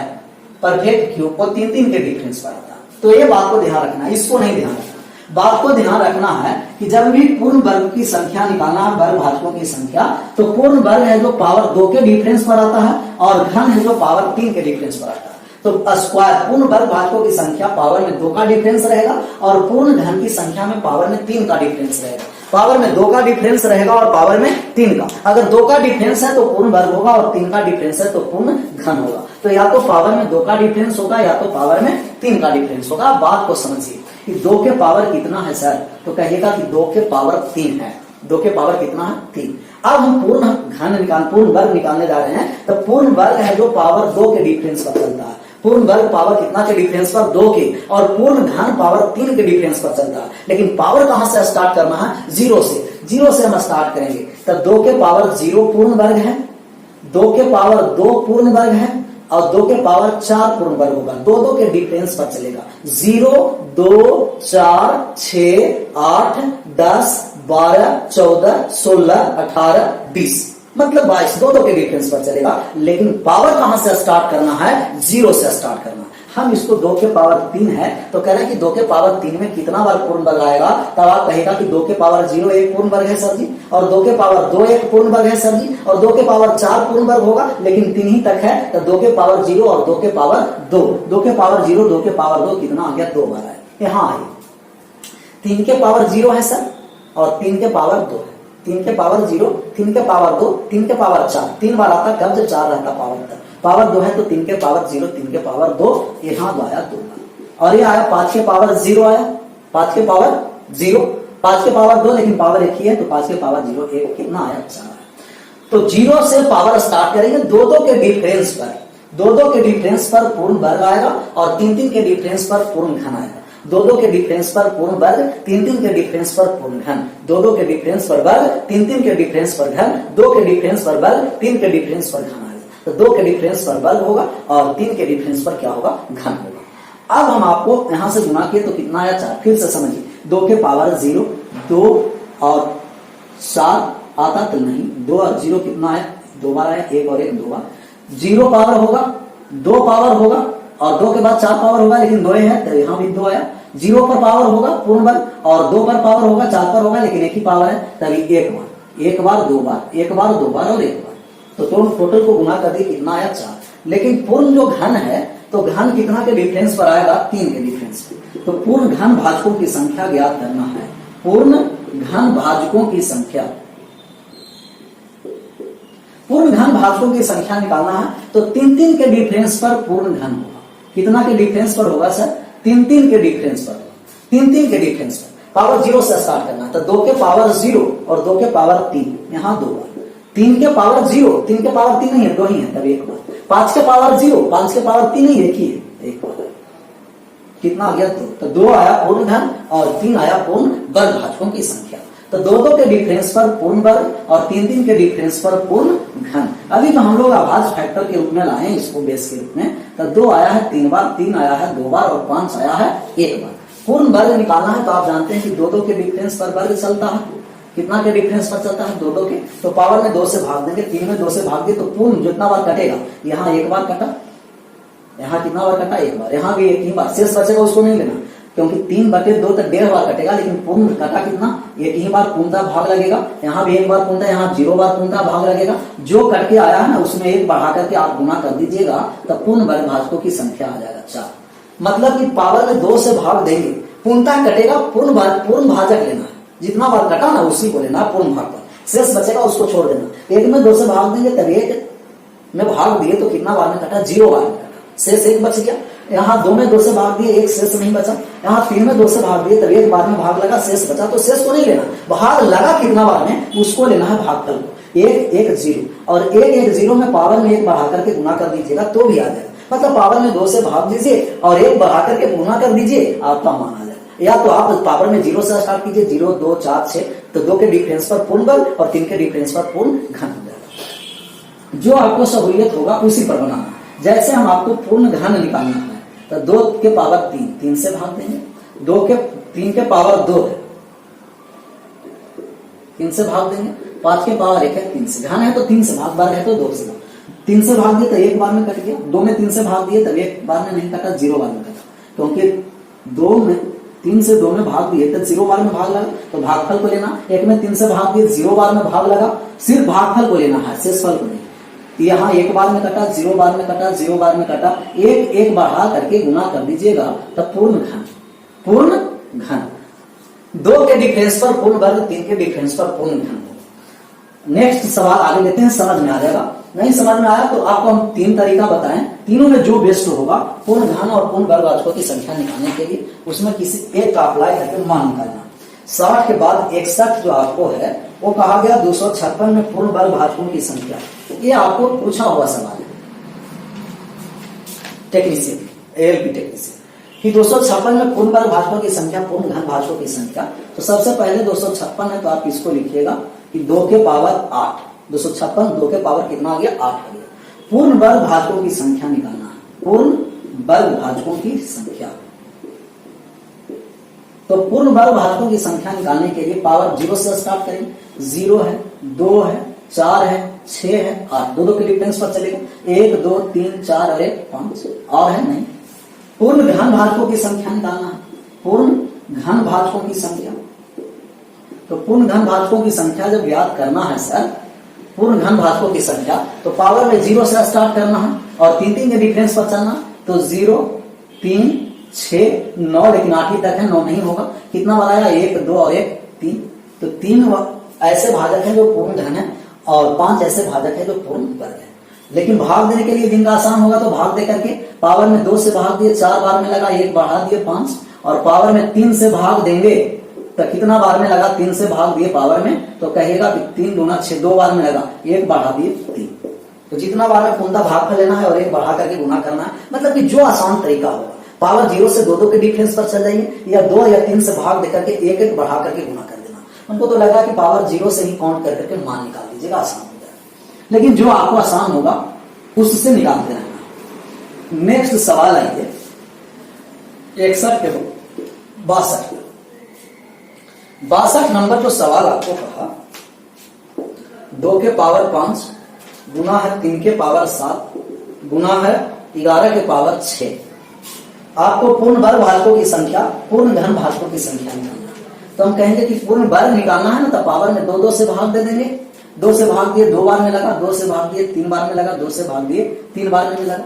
परफेक्ट क्यूब वो 3 के डिफरेंस पर आता है। तो ये बात को ध्यान रखना है, इसको नहीं ध्यान रखना। बात को ध्यान रखना है कि जब भी पूर्ण वर्ग की संख्या निकालना है, वर्ग भाजकों की संख्या, तो पूर्ण वर्ग है जो पावर 2 के डिफरेंस पर आता है, और घन है जो पावर 3 के डिफरेंस पर आता है। तो स्क्वायर पूर्ण वर्ग भाजकों की संख्या पावर में 2 का डिफरेंस रहेगा, और पूर्ण घन की संख्या में पावर में 3 का डिफरेंस रहेगा। पावर में 2 का डिफरेंस रहेगा और पावर में 3 का। अगर 2 का डिफरेंस है तो पूर्ण वर्ग होगा, और 3 का डिफरेंस है तो पूर्ण घन होगा। तो या तो पावर में 2 का डिफरेंस होगा या तो पावर में 3 का डिफरेंस होगा। बात को समझिए कि 2 के पावर कितना है सर, तो कहिएगा कि 2 के पावर 3 है। 2 के पावर कितना है 3। अब हम पूर्ण वर्ग निकालने जा रहे हैं, तो पूर्ण वर्ग है जो पावर 2 के डिफरेंस पर चलता है। पूर्ण वर्ग पावर कितना के डिफरेंस पर 2 के, और पूर्ण घन पावर 3 के डिफरेंस पर चलता है। लेकिन पावर कहां से स्टार्ट करना है, 0 से हम स्टार्ट करेंगे। तब 2 के पावर 0 पूर्ण वर्ग है, 2 के पावर 2 पूर्ण वर्ग है, और 2 के पावर 4 पूर्ण वर्ग होगा। 2 के डिफरेंस पर चलेगा। 0 2 4 6 8 10 12 14 16 18 20, मतलब 22, 2 के डिफरेंस पर चलेगा। लेकिन पावर कहां से स्टार्ट करना है, 0 से स्टार्ट करना है। हम इसको 2 के पावर 3 है तो कह रहे हैं कि 2 के पावर 3 में कितना बार पूर्ण वर्ग आएगा, तब आप कहेगा कि 2 के पावर 0 एक पूर्ण वर्ग है सर जी, और 2 के पावर 2 एक पूर्ण वर्ग है सर जी, और 2 के पावर 4 पूर्ण वर्ग होगा, लेकिन 3 ही तक है। तो 2 के पावर 0 और 2 के पावर 2, 2 के पावर 0 2 के पावर 2 कितना आ गया, 2 बार आया। यहाँ आइए, 3 के पावर 0 है सर, और 3 के पावर 2 है। 3 के पावर 0, 3 के पावर 2, 3 के पावर 4, 3 बार आता कब, जब 4 रहता पावर तक। पावर 2 है तो 3 के पावर 0, 3 के पावर 2, यहाँ आया 2 बार। और ये आया 5 के पावर 0 आया, 5 के पावर 0, 5 के पावर 2, लेकिन पावर एक ही है तो 5 के पावर 0 1, कितना आया 4। तो 0 से पावर स्टार्ट करेंगे 2 के डिफरेंस पर, 2 के डिफरेंस पर पूर्ण वर्ग आएगा, और 3 के डिफरेंस पर पूर्ण घन आएगा। 2 के डिफरेंस पर पूर्ण वर्ग, 3 के डिफरेंस पर पूर्ण घन, 2 के डिफरेंस पर वर्ग, 3 के डिफरेंस पर घन, 2 के डिफरेंस पर वर्ग, 3 के डिफरेंस पर घन आएगा। तो 2 के डिफरेंस पर वर्ग होगा, और 3 के डिफरेंस पर क्या होगा, घन होगा। अब हम आपको यहां से गुना किए तो कितना आया 4। फिर से समझिए, 2 के पावर 0, 2 और 7 आता तो नहीं, 2 और 0 कितना आया, 2 बार आया, 1 और 1 2 बार। 0 पावर होगा, 2 पावर होगा, और 2 के बाद 4 पावर होगा, लेकिन 2 है तो यहां भी 2 आया। 0 पर पावर होगा पूर्ण वर्ग, और 2 पर पावर होगा, 4 पर होगा, लेकिन एक ही पावर है, तभी 1 बार, 1 बार 2 बार, 1 बार 2 बार और 1 बार। तो टोटल को गुना कर दिए, कितना आया 4। लेकिन पूर्ण जो घन है, तो घन कितना के डिफरेंस पर आएगा, 3 के डिफरेंस पर। तो पूर्ण घन भाजकों की संख्या ज्ञात करना है। पूर्ण घन भाजकों की संख्या, पूर्ण घन भाजकों की संख्या निकालना है, तो 3 के डिफरेंस पर पूर्ण घन होगा। कितना के डिफरेंस पर होगा सर, 3 के डिफरेंस पर, 3 के डिफरेंस पर। पावर 0 से स्टार्ट करना है, तो 2 के पावर 0 और 2 के पावर 3, यहाँ 2 बार। 3 के पावर 0, 3 के पावर 3 नहीं है, 2 ही है, तब 1 बार। 5 के पावर 0, 5 के पावर 3 नहीं, एक ही है, 1 बार। कितना आ गया, 2। तो 2 आया पूर्ण घन, और 3 आया पूर्ण वर्ग भाजकों की संख्या। तो 2 के डिफरेंस पर पूर्ण वर्ग, और 3 के डिफरेंस पर पूर्ण घन। अभी तो हम लोग आभाज्य फैक्टर के रूप में लाए इसको बेस के रूप में। तो 2 आया है 3 बार, 3 आया है 2 बार, और 5 आया है 1 बार। पूर्ण वर्ग निकालना है तो आप जानते हैं कि 2 के डिफरेंस पर वर्ग चलता है, कितना के डिफरेंस पर चलता है? 2 के। तो पावर में 2 से भाग देंगे, 3 में 2 से भाग दिए तो पूर्ण जितना बार कटेगा, यहाँ एक बार कटा, यहाँ कितना बार कटा? एक बार, यहाँ भी एक ही बार, शेष बचेगा उसको नहीं लेना, क्योंकि 3/2 तक 1.5 बार कटेगा, लेकिन पूर्ण कटा कितना? एक ही बार पूर्णतः भाग लगेगा। यहाँ भी एक बार पूर्णतः, यहाँ 0 बार पूर्णतः भाग लगेगा। जो कट के आया है ना उसमें एक बढ़ा करके आप गुना कर दीजिएगा, तब पूर्ण वर्ग भाजकों की संख्या आ जाएगा 4। मतलब कि पावर में 2 से भाग देंगे, पूर्णतः कटेगा, पूर्ण भाजक लेना है, जितना बार कटा ना उसी को लेना है पूर्ण भाग पर, शेष बचेगा उसको छोड़ देना। एक में 2 से भाग देंगे तब एक में भाग दिए तो कितना बार में कटा? 0 बार में कटा, शेष एक बच गया। यहाँ 2 में 2 से भाग दिए, एक शेष नहीं बचा। यहाँ 3 में 2 से भाग दिए तब एक बार में भाग लगा, शेष बचा, तो शेष को नहीं लेना, भाग लगा कितना बार में उसको लेना है भागफल को। 1 1 0 और 1 1 0 में पावर में 1 बढ़ा करके गुना कर दीजिएगा तो भी आ जाएगा। मतलब पावर में 2 से भाग दीजिए और 1 बढ़ा करके गुना कर दीजिए, आपका मान आ जाएगा। या तो आप पावर में 0 से स्टार्ट कीजिए, 0 2 4 6, तो 2 के डिफरेंस पर पूर्ण वर्ग और 3 के डिफरेंस पर पूर्ण घन हो जाएगा। जो आपको सहूलियत होगा उसी पर बनाना। जैसे हम आपको पूर्ण घन निकालना है तो 2 के पावर 3, 3 से भाग देंगे। 3 के पावर 2 है, 3 से भाग देंगे। 5 के पावर 1 है, 3 से। घन है तो 3 से भाग, वर्ग है तो 2 से भाग। 3 से भाग दिए तो एक बार में कट गया। 2 में 3 से भाग दिए तब एक बार में नहीं कटा, 0 बार में कटा, क्योंकि 3 से 2 में भाग दिए तो 0 बार में भाग लगा, तो भागफल को लेना। 1 में 3 से भाग दिए, 0 बार में भाग लगा, सिर्फ भागफल को लेना है, शेषफल को नहीं। यहाँ 1 बार में कटा, 0 बार में कटा, 0 बार में कटा, एक बढ़ा करके गुना कर दीजिएगा तब पूर्ण घन। 2 के डिफरेंस पर पूर्ण वर्ग, 3 के डिफरेंस पर पूर्ण घन। नेक्स्ट सवाल आगे लेते हैं, समझ में आ जाएगा। नहीं समझ में आया तो आपको हम 3 तरीका बताएं, तीनों में जो बेस्ट होगा पूर्ण घन और पूर्ण वर्ग भाजकों की संख्या निकालने के लिए, उसमें किसी एक का अप्लाई करके मान निकालना। 60 के बाद 61 जो आपको है वो कहा गया 256 में पूर्ण वर्ग भाजकों की संख्या। ये आपको पूछा हुआ सवाल है टेक्नीशियन, ALP टेक्नीशियन, कि 256 में पूर्ण वर्ग भाजकों की संख्या, पूर्ण घन भाजकों की संख्या। तो सबसे पहले 256 है तो आप इसको लिखिएगा कि 2 के पावर 8, 256 2 के पावर कितना आ गया? 8 आ गया। पूर्ण वर्ग भाजकों की संख्या निकालना है, पूर्ण वर्ग भाजकों की संख्या। तो पूर्ण वर्ग भाजकों की संख्या निकालने के लिए पावर 0 से स्टार्ट करेंगे। 0 है, 2 है, 4 है, 6 है, 8, 2 के डिफरेंस पर चलेगा। 1 2 3 4 और 1 5 और है नहीं। पूर्ण घन भाजकों की संख्या निकालना है, पूर्ण घन भाजकों की संख्या। तो पूर्ण घन भाजकों की संख्या जब याद करना है सर, पूर्ण घन भाजकों की संख्या, तो पावर में 0 से स्टार्ट करना है और 3 के डिफरेंस पर चलना। तो 0 3 6 9, लेकिन 8 ही तक है, 9 नहीं होगा। कितना बार आया? 1 2 और 1 3। तो 3 ऐसे भाजक है जो पूर्ण घन है और 5 ऐसे भाजक है जो पूर्ण वर्ग है। लेकिन भाग देने के लिए जिनका आसान होगा तो भाग दे करके पावर में 2 से भाग दिए, 4 बार में लगा, 1 बढ़ा दिए 5, और पावर में 3 से भाग देंगे तो कितना बार में लगा? 3 से भाग दिए पावर में, तो कहेगा कि 3 दूना 6, 2 बार में लगा, 1 बढ़ा दिए 3। तो जितना बार में पूर्णतः भागफल लेना है और 1 बढ़ा करके गुना करना है। मतलब कि जो आसान तरीका होगा, पावर 0 से 2 के डिफरेंस पर चल जाइए, या 2 या 3 से भाग देकर के 1 बढ़ा करके गुना कर देना। उनको तो लगा कि पावर 0 से ही काउंट कर करके मान निकाल दीजिएगा, आसान हो जाएगा। लेकिन जो आपको आसान होगा उससे निकालते रहना। नेक्स्ट सवाल आइए 61 के 62 नंबर जो सवाल आपको कहा, 2 के पावर 5 गुना है 3 के पावर 7 गुना है 11 के पावर 6। आपको पूर्ण वर्ग भाजकों की संख्या, पूर्ण घन भाजकों की संख्या निकालना है। तो हम कहेंगे कि पूर्ण वर्ग निकालना है ना, तो पावर में 2 2 से भाग दे देंगे। 2 से भाग दिए 2 बार में लगा, 2 से भाग दिए 3 बार में लगा, 2 से भाग दिए 3 बार में लगा।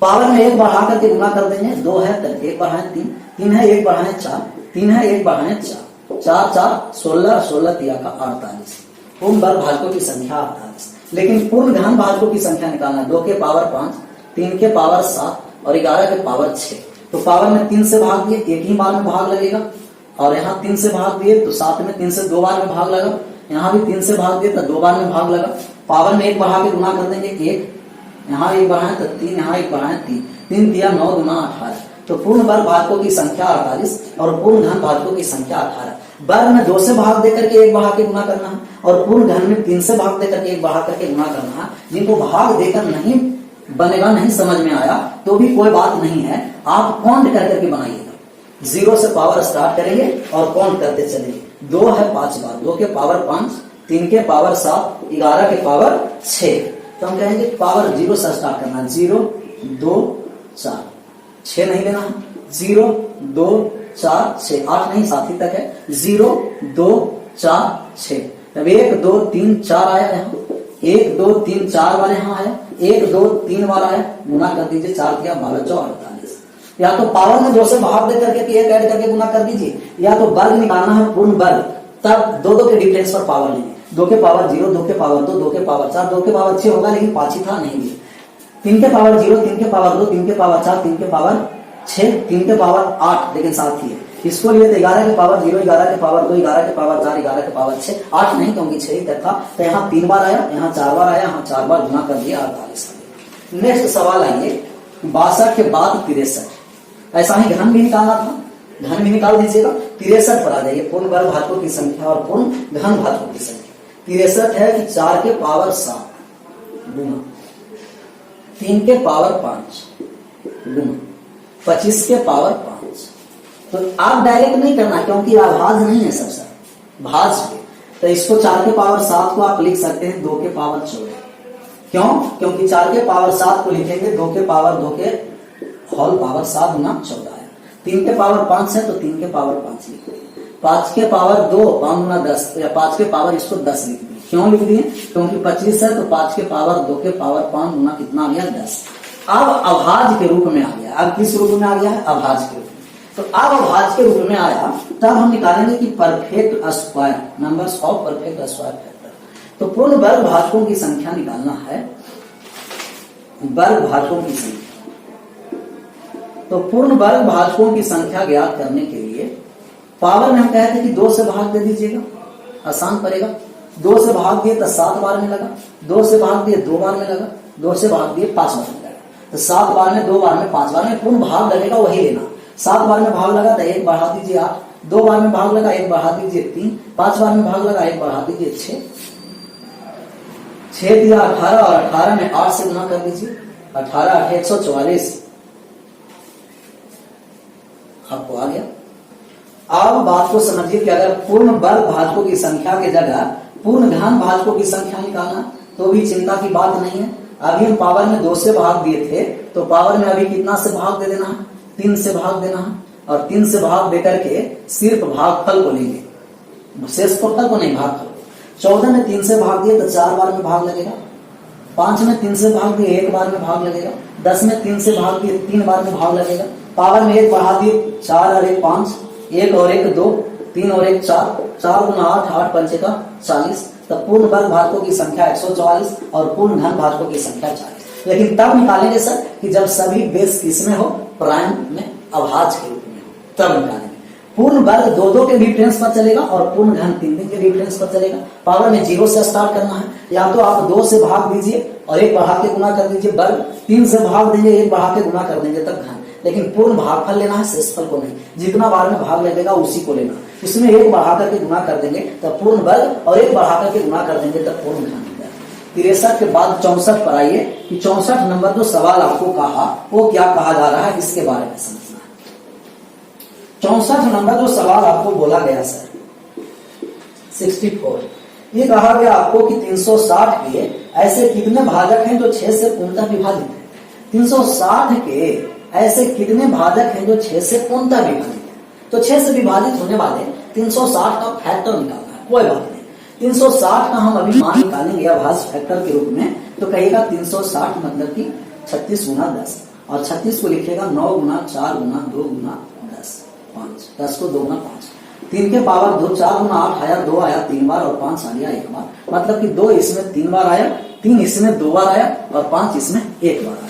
पावर में 1 बढ़ा करके गुना कर देंगे। 2 है तो 1 बढ़ाएं 3, 3 है 1 बढ़ाएं 4, 3 है 1 बढ़ाएं 4, 4 4 16, 16 3 का 48। पूर्ण वर्ग भाजकों की संख्या 48। लेकिन पूर्ण घन भाजकों की संख्या निकालना है। 2 के पावर 5, 3 के पावर 7 और 11 के पावर 6। तो पावर में 3 से भाग दिए, 1 ही बार में भाग लगेगा, और यहाँ 3 से भाग दिए तो 7 में 3 से 2 बार में भाग लगा। यहाँ भी 3 से भाग दिए तो 2 बार में भाग लगा। पावर में 1 बढ़ा के गुना कर देंगे, 1 यहाँ 1 बढ़ाएं तो 3, यहाँ 1 बढ़ाएं 3, 3 दिया 9 गुना 18। तो पूर्ण वर्ग भाजकों की संख्या 48 और पूर्ण घन भाजकों की संख्या 18। वर्ग में 2 से भाग देकर के 1 बढ़ा के गुना करना है, और पूर्ण घन में 3 से भाग देकर के 1 बढ़ा करके गुना करना है। जिनको भाग देकर नहीं बनेगा, नहीं समझ में आया तो भी कोई बात नहीं है, आप काउंट कर करके बनाइएगा। 0 से पावर स्टार्ट करेंगे और काउंट करते चलेंगे। 2 है 5 बार, 2 के पावर 5, 3 के पावर 7, 11 के पावर 6। तो हम कहेंगे पावर 0 से स्टार्ट करना, 0 2 4, 6 नहीं लेना है, 0 2 4 6, 8 नहीं 7 ही तक है, 0 2 4 6। अब 1 2 3 4 आया यहाँ, 1 2 3 4 बार यहाँ आया, 1 2 3 बार आया, गुना कर दीजिए, 4 किया 12 4 48। या तो पावर में 2 से भाग दे करके एक ऐड करके गुना कर दीजिए, या तो वर्ग निकालना है पूर्ण वर्ग, तब 2 2 के डिफरेंस पर पावर लेंगे, 2 के पावर 0, 2 के पावर 2, 2 के पावर 4, 2 के पावर 6 होगा लेकिन 5 ही था नहीं दिया, 3 के पावर 0, 3 के पावर 2, 3 के पावर 4, 3 के पावर 6, 3 के पावर 8 लेकिन 7 ही है। इसको लिए तो 11 के पावर 0, 11 के पावर 2, 11 के पावर 4, 11 के पावर 6, 8 नहीं क्योंकि 6 ही तक था। तो यहाँ 3 बार आया, यहाँ 4 बार आया, यहाँ 4 बार गुना कर दिया 48। नेक्स्ट सवाल आइए 62 के बाद 63, ऐसा ही घन भी निकालना था, घन भी निकाल दीजिएगा। 63 पर आ जाइए, पूर्ण वर्ग भाजकों की संख्या और पूर्ण घन भाजकों की संख्या। 63 है कि 4 के पावर 7 गुना 3 के पावर 5 गुना 25 के पावर 5। तो आप डायरेक्ट नहीं करना क्योंकि आभाज नहीं है सबसे, भाज पे। तो इसको 4 के पावर 7 को आप लिख सकते हैं 2 के पावर 14। क्यों? क्योंकि 4 के पावर 7 को लिखेंगे 2 के पावर 2 के होल पावर 7 गुना 14 है। 3 के पावर 5 है तो 3 के पावर 5 लिखेंगे। 5 के पावर 2 5 गुना 10, या 5 के पावर इसको 10 लिख दिए। क्यों लिख दिए? क्योंकि 25 है तो 5 के पावर 2 के पावर 5 गुना कितना आ गया 10। अब अभाज्य के रूप में आ गया। अब किस रूप में आ गया है? अभाज्य के रूप में। तो अब अभाज्य के रूप में आया तब हम निकालेंगे कि perfect square, numbers of perfect square factor. तो पूर्ण वर्ग भाजकों की संख्या निकालना है, वर्ग भाजकों की संख्या। तो पूर्ण वर्ग भाजकों की संख्या ज्ञात करने के लिए पावर में हम कहते हैं कि 2 से भाग दे दीजिएगा, आसान पड़ेगा। 2 से भाग दिए तो 7 बार में लगा, 2 से भाग दिए 2 बार में लगा, 2 से भाग दिए 5 बार में लगा। तो 7 बार में, 2 बार में, 5 बार में पूर्ण भाग लगेगा वही लेना। 7 बार में भाग लगा तो 1 बढ़ा दीजिए 8, 2 बार में भाग लगा 1 बढ़ा दीजिए 3, 5 बार में भाग लगा 1 बढ़ा दीजिए 6, 6 दिया 18 और 18 में 8 से गुना कर दीजिए, 18 8 144 आपको आ गया। अब बात को समझिए कि अगर पूर्ण वर्ग भाजकों की संख्या के जगह पूर्ण घन भाजकों की संख्या निकालना तो भी चिंता की बात नहीं है। अभी हम पावर में 2 से भाग दिए थे तो पावर में अभी कितना से भाग दे देना है? 3 से भाग देना है। और 3 से भाग देकर के सिर्फ भागफल को लेंगे, शेषफल को नहीं, भागफल को। 14 में 3 से भाग दिए तो 4 बार में भाग लगेगा, 5 में 3 से भाग दिए 1 बार में भाग लगेगा, 10 में 3 से भाग दिए 3 बार में भाग लगेगा। पावर में 1 बढ़ा दिए 4 और 1 5, 1 और 1 2, 3 और 1 4, 4 गुना 8, 8 पंचे का 40। तब पूर्ण वर्ग भाजकों की संख्या 144 और पूर्ण घन भाजकों की संख्या 40। लेकिन तब निकालेंगे सर कि जब सभी बेस किसमें हो? प्राइम में, अभाज्य के रूप में, तब निकालेंगे। पूर्ण वर्ग 2 के डिफरेंस पर चलेगा और पूर्ण घन 3 के डिफरेंस पर चलेगा। पावर में 0 से स्टार्ट करना है, या तो आप 2 से भाग दीजिए और 1 बढ़ा के गुना कर दीजिए वर्ग, 3 से भाग देंगे 1 बढ़ा के गुना कर देंगे तब घन। लेकिन पूर्ण भागफल लेना है, शेषफल को नहीं। जितना बार में भाग लगेगा उसी को लेना। इसमें 1 बढ़ा करके गुना कर देंगे तब पूर्ण वर्ग और 1 बढ़ा करके गुना कर देंगे तब पूर्ण घन। 63 के बाद 64 पर आइए कि 64 नंबर जो सवाल आपको कहा वो क्या कहा जा रहा है, इसके बारे में समझना है। 64 नंबर जो सवाल आपको बोला गया सर 64, ये कहा गया आपको कि 360 के ऐसे कितने भाजक हैं जो 6 से पूर्णतः विभाजित है। 360 के ऐसे कितने भाजक हैं जो 6 से पूर्णतः विभाजित है। तो 6 से विभाजित होने वाले 360 का फैक्टर निकालना है, कोई बात नहीं। 360 का हम अभी मान निकालेंगे अभाज्य फैक्टर के रूप में। तो कहिएगा 360 मतलब कि 36 गुना 10, और 36 को लिखिएगा 9 गुना 4 गुना 2 गुना 10, 5, 10 को 2 गुना 5, 3 के पावर 2, 4 गुना 8 आया, 2 आया 3 बार और 5 आ गया 1 बार। मतलब कि 2 इसमें 3 बार आया, 3 इसमें 2 बार आया और 5 इसमें 1 बार आया।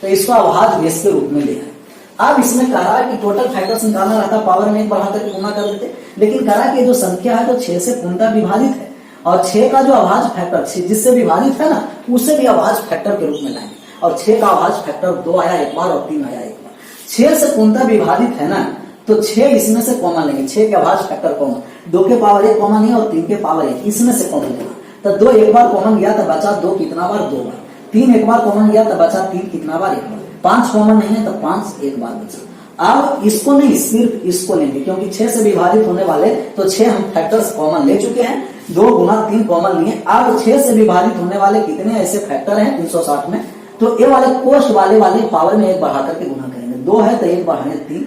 तो इसको अभाज्य बेस के रूप में ले आए। अब इसमें कह रहा है कि टोटल फैक्टर्स निकालना रहता, पावर में 1 बढ़ा करके गुना कर देते, लेकिन कह रहा है कि जो संख्या है तो 6 से पूर्णतः विभाजित है और 6 का जो अभाज्य फैक्टर जिससे विभाजित है ना, उसे भी अभाज्य फैक्टर के रूप में लाएंगे। और 6 का अभाज्य फैक्टर 2 आया 1 बार और 3 आया 1 बार। 6 से पूर्णतः विभाजित है ना, तो 6 इसमें से कॉमन लेंगे, 6 के अभाज्य फैक्टर कॉमन, 2 के पावर 1 कॉमन है और 3 के पावर 1, इसमें से कॉमन लेना। तो 2 1 बार कॉमन गया तो बचा 2 कितना बार? 2 बार। 3 1 बार कॉमन गया तो बचा 3 कितना बार? 1 बार। 5 कॉमन नहीं है तो 5 1 बार बचा। अब इसको नहीं, सिर्फ इसको लेंगे, क्योंकि 6 से विभाजित होने वाले तो 6 हम फैक्टर्स कॉमन ले चुके हैं, 2 गुना 3 कॉमन लिए। अब 6 से विभाजित होने वाले कितने ऐसे फैक्टर हैं 360 में, तो ये वाले कोष्ट वाले पावर में 1 बढ़ा करके गुना करेंगे। 2 है तो 1 बढ़ाए 3,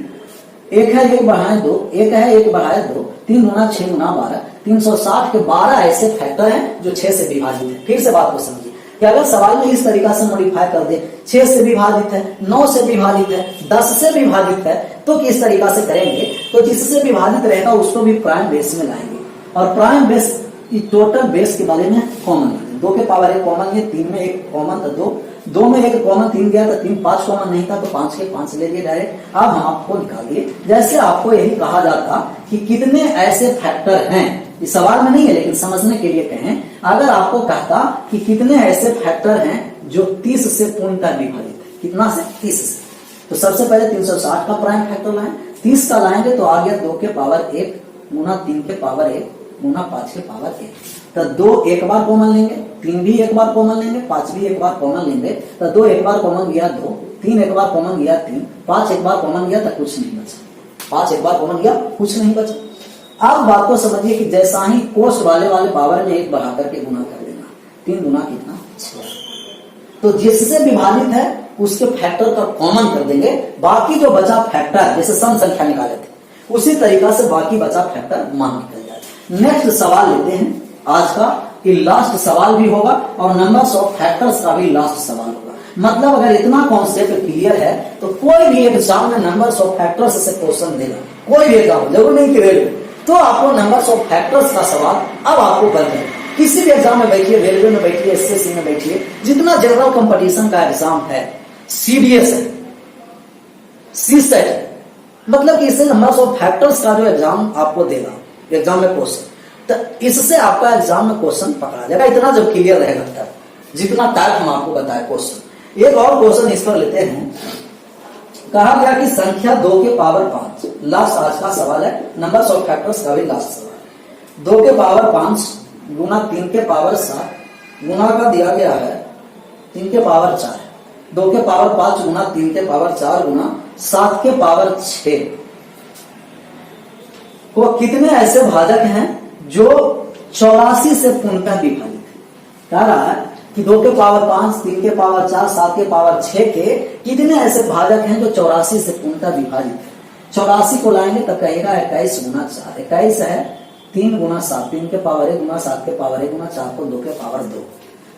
1 है 1 बढ़ाए 2, 1 है 1 बढ़ाए 2, 3 गुना 6 गुना 12, 360 के 12 ऐसे फैक्टर हैं जो 6 से विभाजित है। फिर से बात को समझिए कि अगर सवाल में इस तरीका से मॉडिफाई कर दे, 6 से विभाजित है, 9 से विभाजित है, 10 से विभाजित है, तो किस तरीका से करेंगे, तो जिससे विभाजित रहेगा उसको भी प्राइम बेस में लाएंगे। और प्राइम बेस टोटल बेस के बारे में कॉमन, 2 के पावर 1 कॉमन लिए, 3 में 1 कॉमन तो 2 में 1 कॉमन, 3 गया तो 3, 5 कॉमन नहीं था तो 5 के 5 ले लिए डायरेक्ट। अब हम आपको निकालिए, जैसे आपको यही कहा जाता कि कितने ऐसे फैक्टर हैं, इस सवाल में नहीं है लेकिन समझने के लिए कहें, अगर आपको कहता कि कितने ऐसे फैक्टर हैं जो 30 से पूर्णतः विभाजित है, कितना से 30 से, तो सबसे पहले 360 का प्राइम फैक्टर लाएं, 30 का लाएंगे तो आ गया 2 के पावर 1 गुना 3 के पावर 1 गुना 5 के पावर 1, तो 2 एक बार कॉमन लेंगे, 3 भी एक बार कॉमन लेंगे, 5 भी एक बार कॉमन लेंगे, तो 2 एक बार कॉमन गया 2, 3 एक बार कॉमन गया 3, 5 एक बार कॉमन गया तो कुछ नहीं बचा, 5 एक बार कॉमन गया कुछ नहीं बचा। अब बात को समझिए कि जैसा ही कोष्ट वाले पावर में 1 बढ़ा करके गुना कर देना, 3 गुना कितना 6, तो जिससे विभाजित है उसके फैक्टर का कॉमन कर देंगे, बाकी जो बचा फैक्टर जैसे सम संख्या निकाले थे उसी तरीका से बाकी बचा फैक्टर मान निकल जाए। नेक्स्ट सवाल लेते हैं आज का, कि लास्ट सवाल भी होगा और नंबर्स ऑफ फैक्टर्स का भी लास्ट सवाल होगा। मतलब अगर इतना कॉन्सेप्ट क्लियर है तो कोई भी एग्जाम में नंबर्स ऑफ फैक्टर्स से क्वेश्चन देगा, कोई भी एग्जाम, जरूर नहीं कि रेलवे, तो आपको नंबर्स ऑफ फैक्टर्स का सवाल अब आपको कर दें। किसी भी एग्जाम में बैठिए, रेलवे में बैठिए, एसएससी में बैठिए, जितना जनरल कंपटीशन का एग्जाम है, सीडीएस है, सीसेट है, मतलब कि इससे नंबर्स ऑफ फैक्टर्स का जो एग्जाम आपको देगा एग्जाम में क्वेश्चन, तो इससे आपका एग्जाम में क्वेश्चन पकड़ा जाएगा। इतना जब क्लियर रहेगा तब, जितना टाइप हम आपको बताए क्वेश्चन। एक और क्वेश्चन इस पर लेते हैं, कहा गया कि संख्या 2 के पावर 5, लास्ट आज का सवाल है, नंबर्स ऑफ फैक्टर्स का भी लास्ट सवाल। 2 के पावर 5 गुना 3 के पावर 7 गुना का दिया गया है 3 के पावर 4, 2 के पावर 5 गुना 3 के पावर 4 गुना 7 के पावर 6 को कितने ऐसे भाजक हैं जो 84 से पूर्णतः विभाजित है। कह रहा है कि 2 के पावर 5, 3 के पावर 4, 7 के पावर 6 के कितने ऐसे भाजक हैं जो 84 से पूर्णतः विभाजित है। 84 को लाएंगे तो कहेगा 21 गुना 4, 21 है 3 गुना 7, 3 के पावर 1 गुना 7 के पावर 1 गुना 4 को 2 के पावर 2,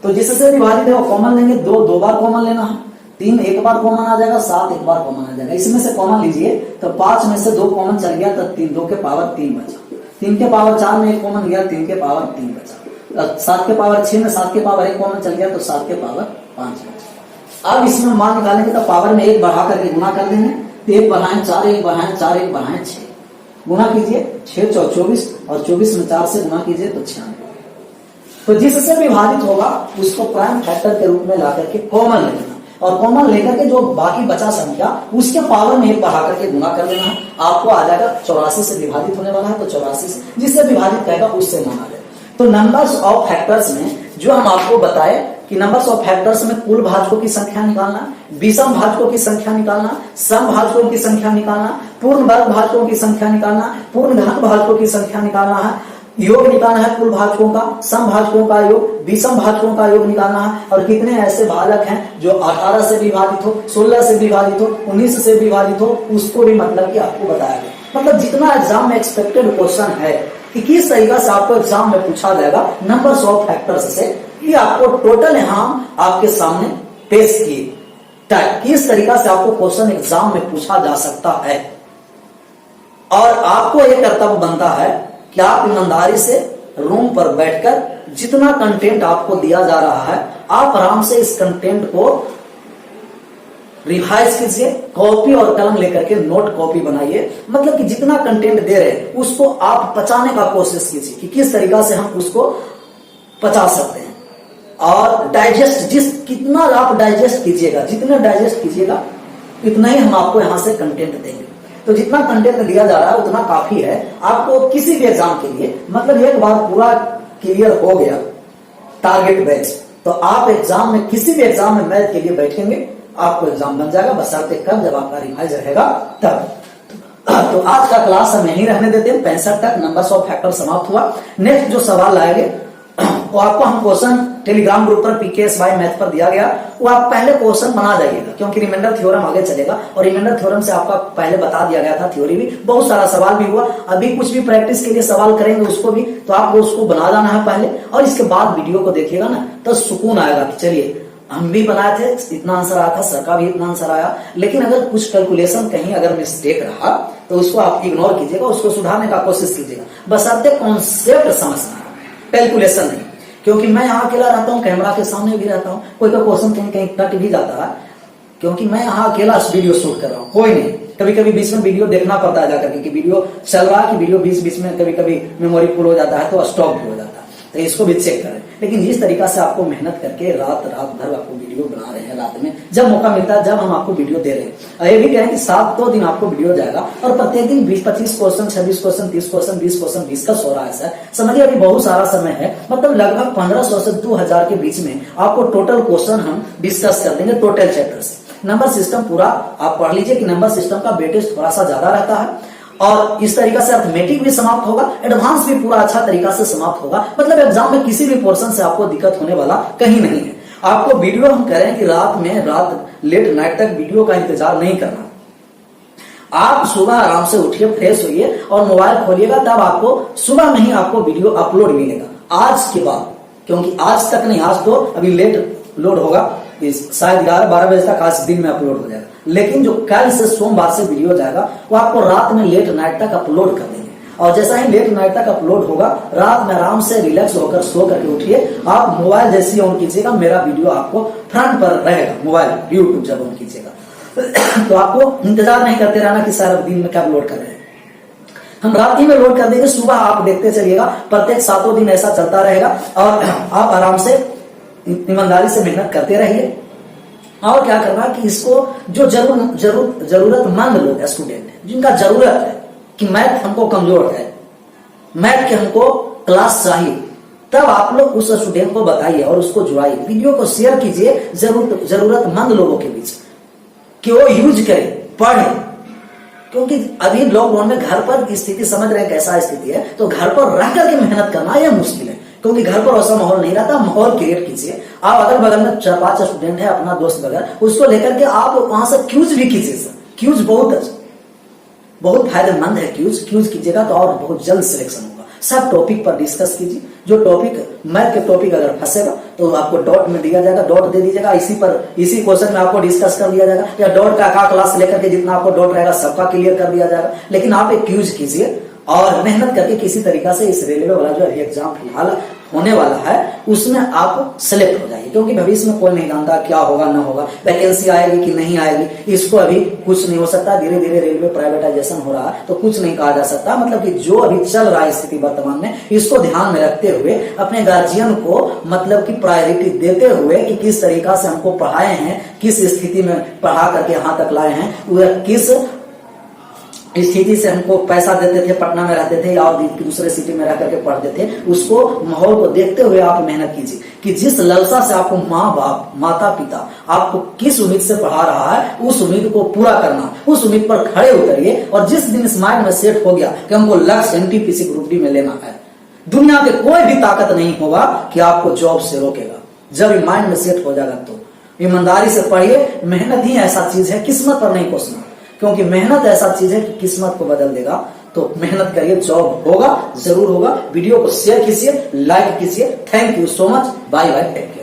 तो जिससे विभाजित है वो कॉमन लेंगे, 2 बार कॉमन लेना है, 3 एक बार कॉमन आ जाएगा, 7 एक बार कॉमन आ जाएगा। इसमें से कॉमन लीजिए तो 5 में से 2 कॉमन चल गया तो 2 के पावर 3 बचा, 3 के पावर 4 में 1 कॉमन गया, 3 के पावर 3 बचा, 7 के पावर 6 में 7 के पावर 1 कॉमन चल गया तो 7 के पावर 5 बचा। अब इसमें मान निकालेंगे तो पावर में 1 बढ़ा करके गुना कर देंगे, 1 बढ़ाएं 4, 1 बढ़ाएं 4, 1 बढ़ाएं 6, गुना कीजिए 6 4 24 और 24 में 4 से गुना कीजिए तो 96। तो जिससे विभाजित होगा उसको प्राइम फैक्टर के रूप में ला करके कॉमन लेना, और कॉमन लेकर के जो बाकी बचा संख्या उसके पावर में 1 बढ़ा करके गुना कर देना है। आपको आ जाएगा 84 से विभाजित होने वाला है तो 84 से जिससे विभाजित कहेगा उससे माना जाए। तो नंबर्स ऑफ फैक्टर्स में जो हम आपको बताए कि नंबर्स ऑफ फैक्टर्स में कुल भाजकों की संख्या निकालना, विषम भाजकों की संख्या निकालना, सम भाजकों की संख्या निकालना, पूर्ण वर्ग भाजकों की संख्या निकालना, पूर्ण घात भाजकों की संख्या निकालना है, योग निकालना है कुल भाजकों का, सम भाजकों का योग, विषम भाजकों का योग निकालना है, और कितने ऐसे भाजक हैं जो 18 से विभाजित हो, 16 से विभाजित हो, 19 से विभाजित हो, उसको भी मतलब कि आपको बताया गया। मतलब जितना एग्जाम में एक्सपेक्टेड क्वेश्चन है कि किस तरीका से आपको एग्जाम में पूछा जाएगा नंबर्स ऑफ फैक्टर्स से, ये आपको टोटल यहाँ आपके सामने पेश किए, किस तरीका से आपको क्वेश्चन एग्जाम में पूछा जा सकता है। और आपको यह कर्तव्य बनता है कि आप ईमानदारी से रूम पर बैठकर जितना कंटेंट आपको दिया जा रहा है आप आराम से इस कंटेंट को रिवाइज कीजिए, कॉपी और कलम लेकर के नोट कॉपी बनाइए। मतलब कि जितना कंटेंट दे रहे हैं उसको आप पचाने का कोशिश कीजिए कि किस तरीका से हम उसको पचा सकते हैं। और डाइजेस्ट कितना आप डाइजेस्ट कीजिएगा, जितने डाइजेस्ट कीजिएगा इतना ही हम आपको यहां से कंटेंट देंगे। तो जितना कंटेंट दिया जा रहा है उतना काफी है आपको किसी भी एग्जाम के लिए। मतलब एक बार पूरा क्लियर हो गया टारगेट बैच तो आप एग्जाम में किसी भी एग्जाम में मैथ के लिए बैठेंगे आपको एग्जाम बन जाएगा, बशर्ते कब, जब आपका रिवाइज रहेगा तब। तो आज का क्लास हम यहीं रहने देते हैं, 65 तक नंबर्स ऑफ फैक्टर समाप्त हुआ। नेक्स्ट जो सवाल आएंगे वो आपको हम क्वेश्चन टेलीग्राम ग्रुप पर पीकेएस बाय मैथ पर दिया गया, वो आप पहले क्वेश्चन बना जाइएगा, क्योंकि रिमाइंडर थ्योरम आगे चलेगा और रिमाइंडर थ्योरम से आपका पहले बता दिया गया था, थ्योरी भी बहुत सारा सवाल भी हुआ। अभी कुछ भी प्रैक्टिस के लिए सवाल करेंगे उसको भी, तो आपको उसको बना जाना है पहले, और इसके बाद वीडियो को देखिएगा ना तो सुकून आएगा कि चलिए हम भी बनाए थे, इतना आंसर आया था, सर का भी इतना आंसर आया। लेकिन अगर कुछ कैलकुलेशन कहीं अगर मिस्टेक रहा तो उसको आप इग्नोर कीजिएगा, उसको सुधारने का कोशिश कीजिएगा, बशर्ते कॉन्सेप्ट समझना, कैलकुलेशन नहीं। क्योंकि मैं यहाँ अकेला रहता हूँ, कैमरा के सामने भी रहता हूँ, कोई का क्वेश्चन कहीं कहीं कट भी जाता है, क्योंकि मैं यहाँ अकेला वीडियो शूट कर रहा हूँ, कोई नहीं। कभी कभी बीच में वीडियो देखना पड़ता है जाकर के कि वीडियो चल रहा है कि वीडियो बीच बीच में कभी कभी मेमोरी फुल हो जाता है तो स्टॉप भी हो जाता है, तो इसको भी चेक करें। लेकिन जिस तरीका से आपको मेहनत करके रात भर आपको वीडियो बना रहे हैं, रात में जब मौका मिलता है जब हम आपको वीडियो दे रहे हैं, ये भी कहें कि 7 दिन आपको वीडियो जाएगा और प्रत्येक दिन 20-25 क्वेश्चन, 26 क्वेश्चन, 30 क्वेश्चन, 20 क्वेश्चन, 20 का 100 ऐसा है। समझिए अभी बहुत सारा समय है, मतलब लगभग 1500 से 2000 के बीच में आपको टोटल क्वेश्चन हम डिस्कस कर देंगे टोटल चैप्टर से। नंबर सिस्टम पूरा आप पढ़ लीजिए कि नंबर सिस्टम का वेटेज थोड़ा सा ज्यादा रहता है, और इस तरीका से अर्थमेटिक भी समाप्त होगा, एडवांस भी पूरा अच्छा तरीका से समाप्त होगा। मतलब एग्जाम में किसी भी पोर्शन से आपको दिक्कत होने वाला कहीं नहीं है। आपको वीडियो हम करें कि रात लेट नाइट तक वीडियो का इंतजार नहीं करना, आप सुबह आराम से उठिए, फ्रेश होइए और मोबाइल खोलिएगा, तब आपको सुबह में ही आपको वीडियो अपलोड मिलेगा आज के बाद, क्योंकि आज तक नहीं, आज तो अभी लेट लोड होगा, शायद 11-12 बजे तक आज दिन में अपलोड हो जाएगा। लेकिन जो कल से सोमवार से वीडियो जाएगा वो आपको रात में लेट नाइट तक अपलोड कर देंगे, और जैसा ही लेट नाइट तक अपलोड होगा, रात में आराम से रिलैक्स होकर सो करके उठिए, आप मोबाइल जैसे ऑन कीजिएगा, मेरा वीडियो आपको फ्रंट पर रहेगा, मोबाइल यूट्यूब जब ऑन कीजिएगा तो आपको इंतजार नहीं करते रहना कि सारा दिन में कब लोड कर रहे हैं, हम रात ही में लोड कर देंगे, सुबह आप देखते चलिएगा। प्रत्येक 7 दिन ऐसा चलता रहेगा और आप आराम से ईमानदारी से मेहनत करते रहिए। और क्या करना कि इसको जो जरूरतमंद लोग स्टूडेंट है, जिनका जरूरत है कि मैथ हमको कमजोर है, मैथ के हमको क्लास चाहिए, तब आप लोग उस स्टूडेंट को बताइए और उसको जुड़ाइए, वीडियो को शेयर कीजिए जरूरतमंद लोगों के बीच कि वो यूज करें, पढ़े। क्योंकि अभी लॉकडाउन में घर पर स्थिति समझ रहे हैं कैसा स्थिति है, तो घर पर रह करके मेहनत करना यह मुश्किल है, क्योंकि घर पर वैसा माहौल नहीं रहता। माहौल क्रिएट कीजिए, आप अगल बगल में 4-5 स्टूडेंट है, अपना दोस्त वगैरह, उसको लेकर के आप वहां से क्यूज भी कीजिए। सर क्यूज बहुत फायदेमंद है, क्यूज कीजिएगा तो और बहुत जल्द सिलेक्शन होगा। सब टॉपिक पर डिस्कस कीजिए, जो टॉपिक मैथ के टॉपिक अगर फंसेगा तो आपको डॉट में दिया जाएगा, डॉट दे दीजिएगा, इसी क्वेश्चन में आपको डिस्कस कर दिया जाएगा, या डॉट का क्लास लेकर के जितना आपको डॉट रहेगा सबका क्लियर कर दिया जाएगा। लेकिन आप एक क्यूज कीजिए और मेहनत करके किसी तरीका से इस रेलवे वाला जो एग्जाम फिलहाल होने वाला है उसमें आप सिलेक्ट हो जाइए, क्योंकि भविष्य में कोई नहीं जानता क्या होगा ना होगा, वैकेंसी आएगी कि नहीं आएगी, इसको अभी कुछ नहीं हो सकता। धीरे धीरे रेलवे प्राइवेटाइजेशन हो रहा है तो कुछ नहीं कहा जा सकता। मतलब कि जो अभी चल रहा है स्थिति वर्तमान में, इसको ध्यान में रखते हुए अपने गार्जियन को मतलब कि प्रायोरिटी देते हुए कि किस तरीका से हमको पढ़ाए हैं, किस स्थिति में पढ़ा करके यहाँ तक लाए हैं, वह किस स्थिति से हमको पैसा देते थे, पटना में रहते थे और दूसरे सिटी में रह करके पढ़ते थे, उसको माहौल को देखते हुए आप मेहनत कीजिए कि जिस ललसा से आपको माँ बाप माता पिता आपको किस उम्मीद से पढ़ा रहा है, उस उम्मीद को पूरा करना, उस उम्मीद पर खड़े उतरिए। और जिस दिन इस माइंड में सेट हो गया कि हमको लक्ष्य एनटीपीसी ग्रुप डी में लेना है, दुनिया के कोई भी ताकत नहीं होगा कि आपको जॉब से रोकेगा। जब ये माइंड में सेट हो जाएगा तो ईमानदारी से पढ़िए। मेहनत ही ऐसा चीज है, किस्मत पर नहीं कोसना, क्योंकि मेहनत ऐसा चीज है कि किस्मत को बदल देगा। तो मेहनत करिए, जॉब होगा, जरूर होगा। वीडियो को शेयर कीजिए, लाइक कीजिए। Thank you so much, bye bye, take care.